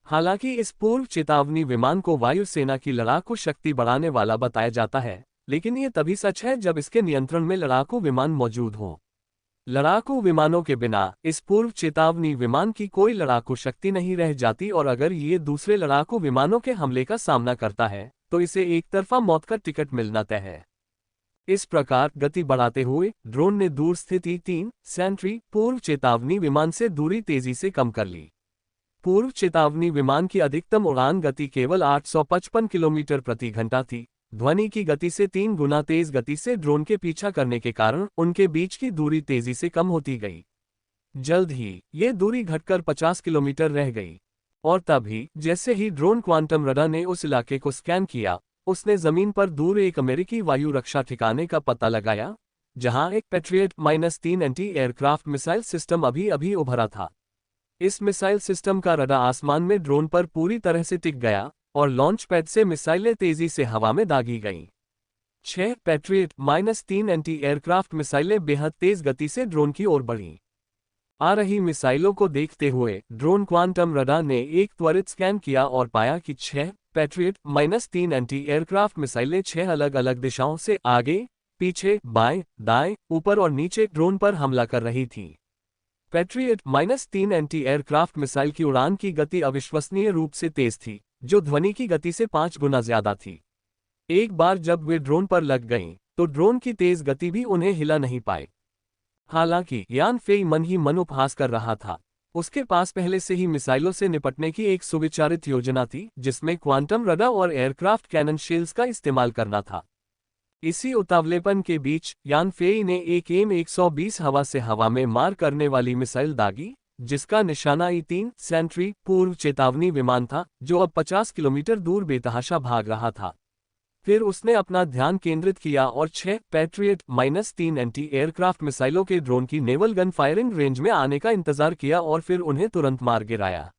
Speaker 1: हालांकि इस पूर्व चेतावनी विमान को वायुसेना की लड़ाकू शक्ति बढ़ाने वाला बताया जाता है, लेकिन ये तभी सच है जब इसके नियंत्रण में लड़ाकू विमान मौजूद हों। लड़ाकू विमानों के बिना इस पूर्व चेतावनी विमान की कोई लड़ाकू शक्ति नहीं रह जाती और अगर ये दूसरे लड़ाकू विमानों के हमले का सामना करता है तो इसे एक तरफा मौत का टिकट मिलना तय है। इस प्रकार गति बढ़ाते हुए ड्रोन ने दूर स्थित E-3 सेंट्री पूर्व चेतावनी विमान से दूरी तेजी से कम कर ली। पूर्व चेतावनी विमान की अधिकतम उड़ान गति केवल 855 किलोमीटर प्रति घंटा थी। ध्वनि की गति से 3 गुना तेज गति से ड्रोन के पीछा करने के कारण उनके बीच की दूरी तेजी से कम होती गई। जल्द ही ये दूरी घटकर 50 किलोमीटर रह गई और तभी जैसे ही ड्रोन क्वांटम रडार ने उस इलाके को स्कैन किया, उसने जमीन पर दूर एक अमेरिकी वायु रक्षा ठिकाने का पता लगाया, जहां एक patriot -3 anti aircraft missile system अभी उभरा था। इस मिसाइल सिस्टम का रडार आसमान में ड्रोन पर पूरी तरह से टिक गया और लॉन्च पैड से मिसाइलें तेजी से हवा में दागी गईं। 6 पैट्रियट -3 एंटी एयरक्राफ्ट मिसाइलें बेहद तेज गति से ड्रोन की ओर बढ़ीं। आ रही मिसाइलों को देखते हुए ड्रोन क्वांटम रडार ने एक त्वरित स्कैन किया और पाया कि 6 पैट्रियट -3 एंटी एयरक्राफ्ट मिसाइलें 6 अलग अलग दिशाओं से आगे, पीछे, बाएं, दाएं, ऊपर और नीचे ड्रोन पर हमला कर रही थीं। पैट्रियट -3 एंटी एयरक्राफ्ट मिसाइल की उड़ान की गति अविश्वसनीय रूप से तेज थी, जो ध्वनि की गति से 5 गुना ज्यादा थी। एक बार जब वे ड्रोन पर लग गईं, तो ड्रोन की तेज गति भी उन्हें हिला नहीं पाई। हालांकि यान फेई मन ही मन उपहास कर रहा था। उसके पास पहले से ही मिसाइलों से निपटने की एक सुविचारित योजना थी, जिसमें क्वांटम रडार और एयरक्राफ्ट कैनन शील्ड्स का इस्तेमाल करना था। इसी उतावलेपन के बीच यान फेई ने एक M120 हवा से हवा में मार करने वाली मिसाइल दागी, जिसका निशाना E-3 सेंट्री पूर्व चेतावनी विमान था, जो अब 50 किलोमीटर दूर बेतहाशा भाग रहा था। फिर उसने अपना ध्यान केंद्रित किया और 6 पैट्रियट -3 एंटी एयरक्राफ्ट मिसाइलों के ड्रोन की नेवल गन फायरिंग रेंज में आने का इंतजार किया और फिर उन्हें तुरंत मार गिराया।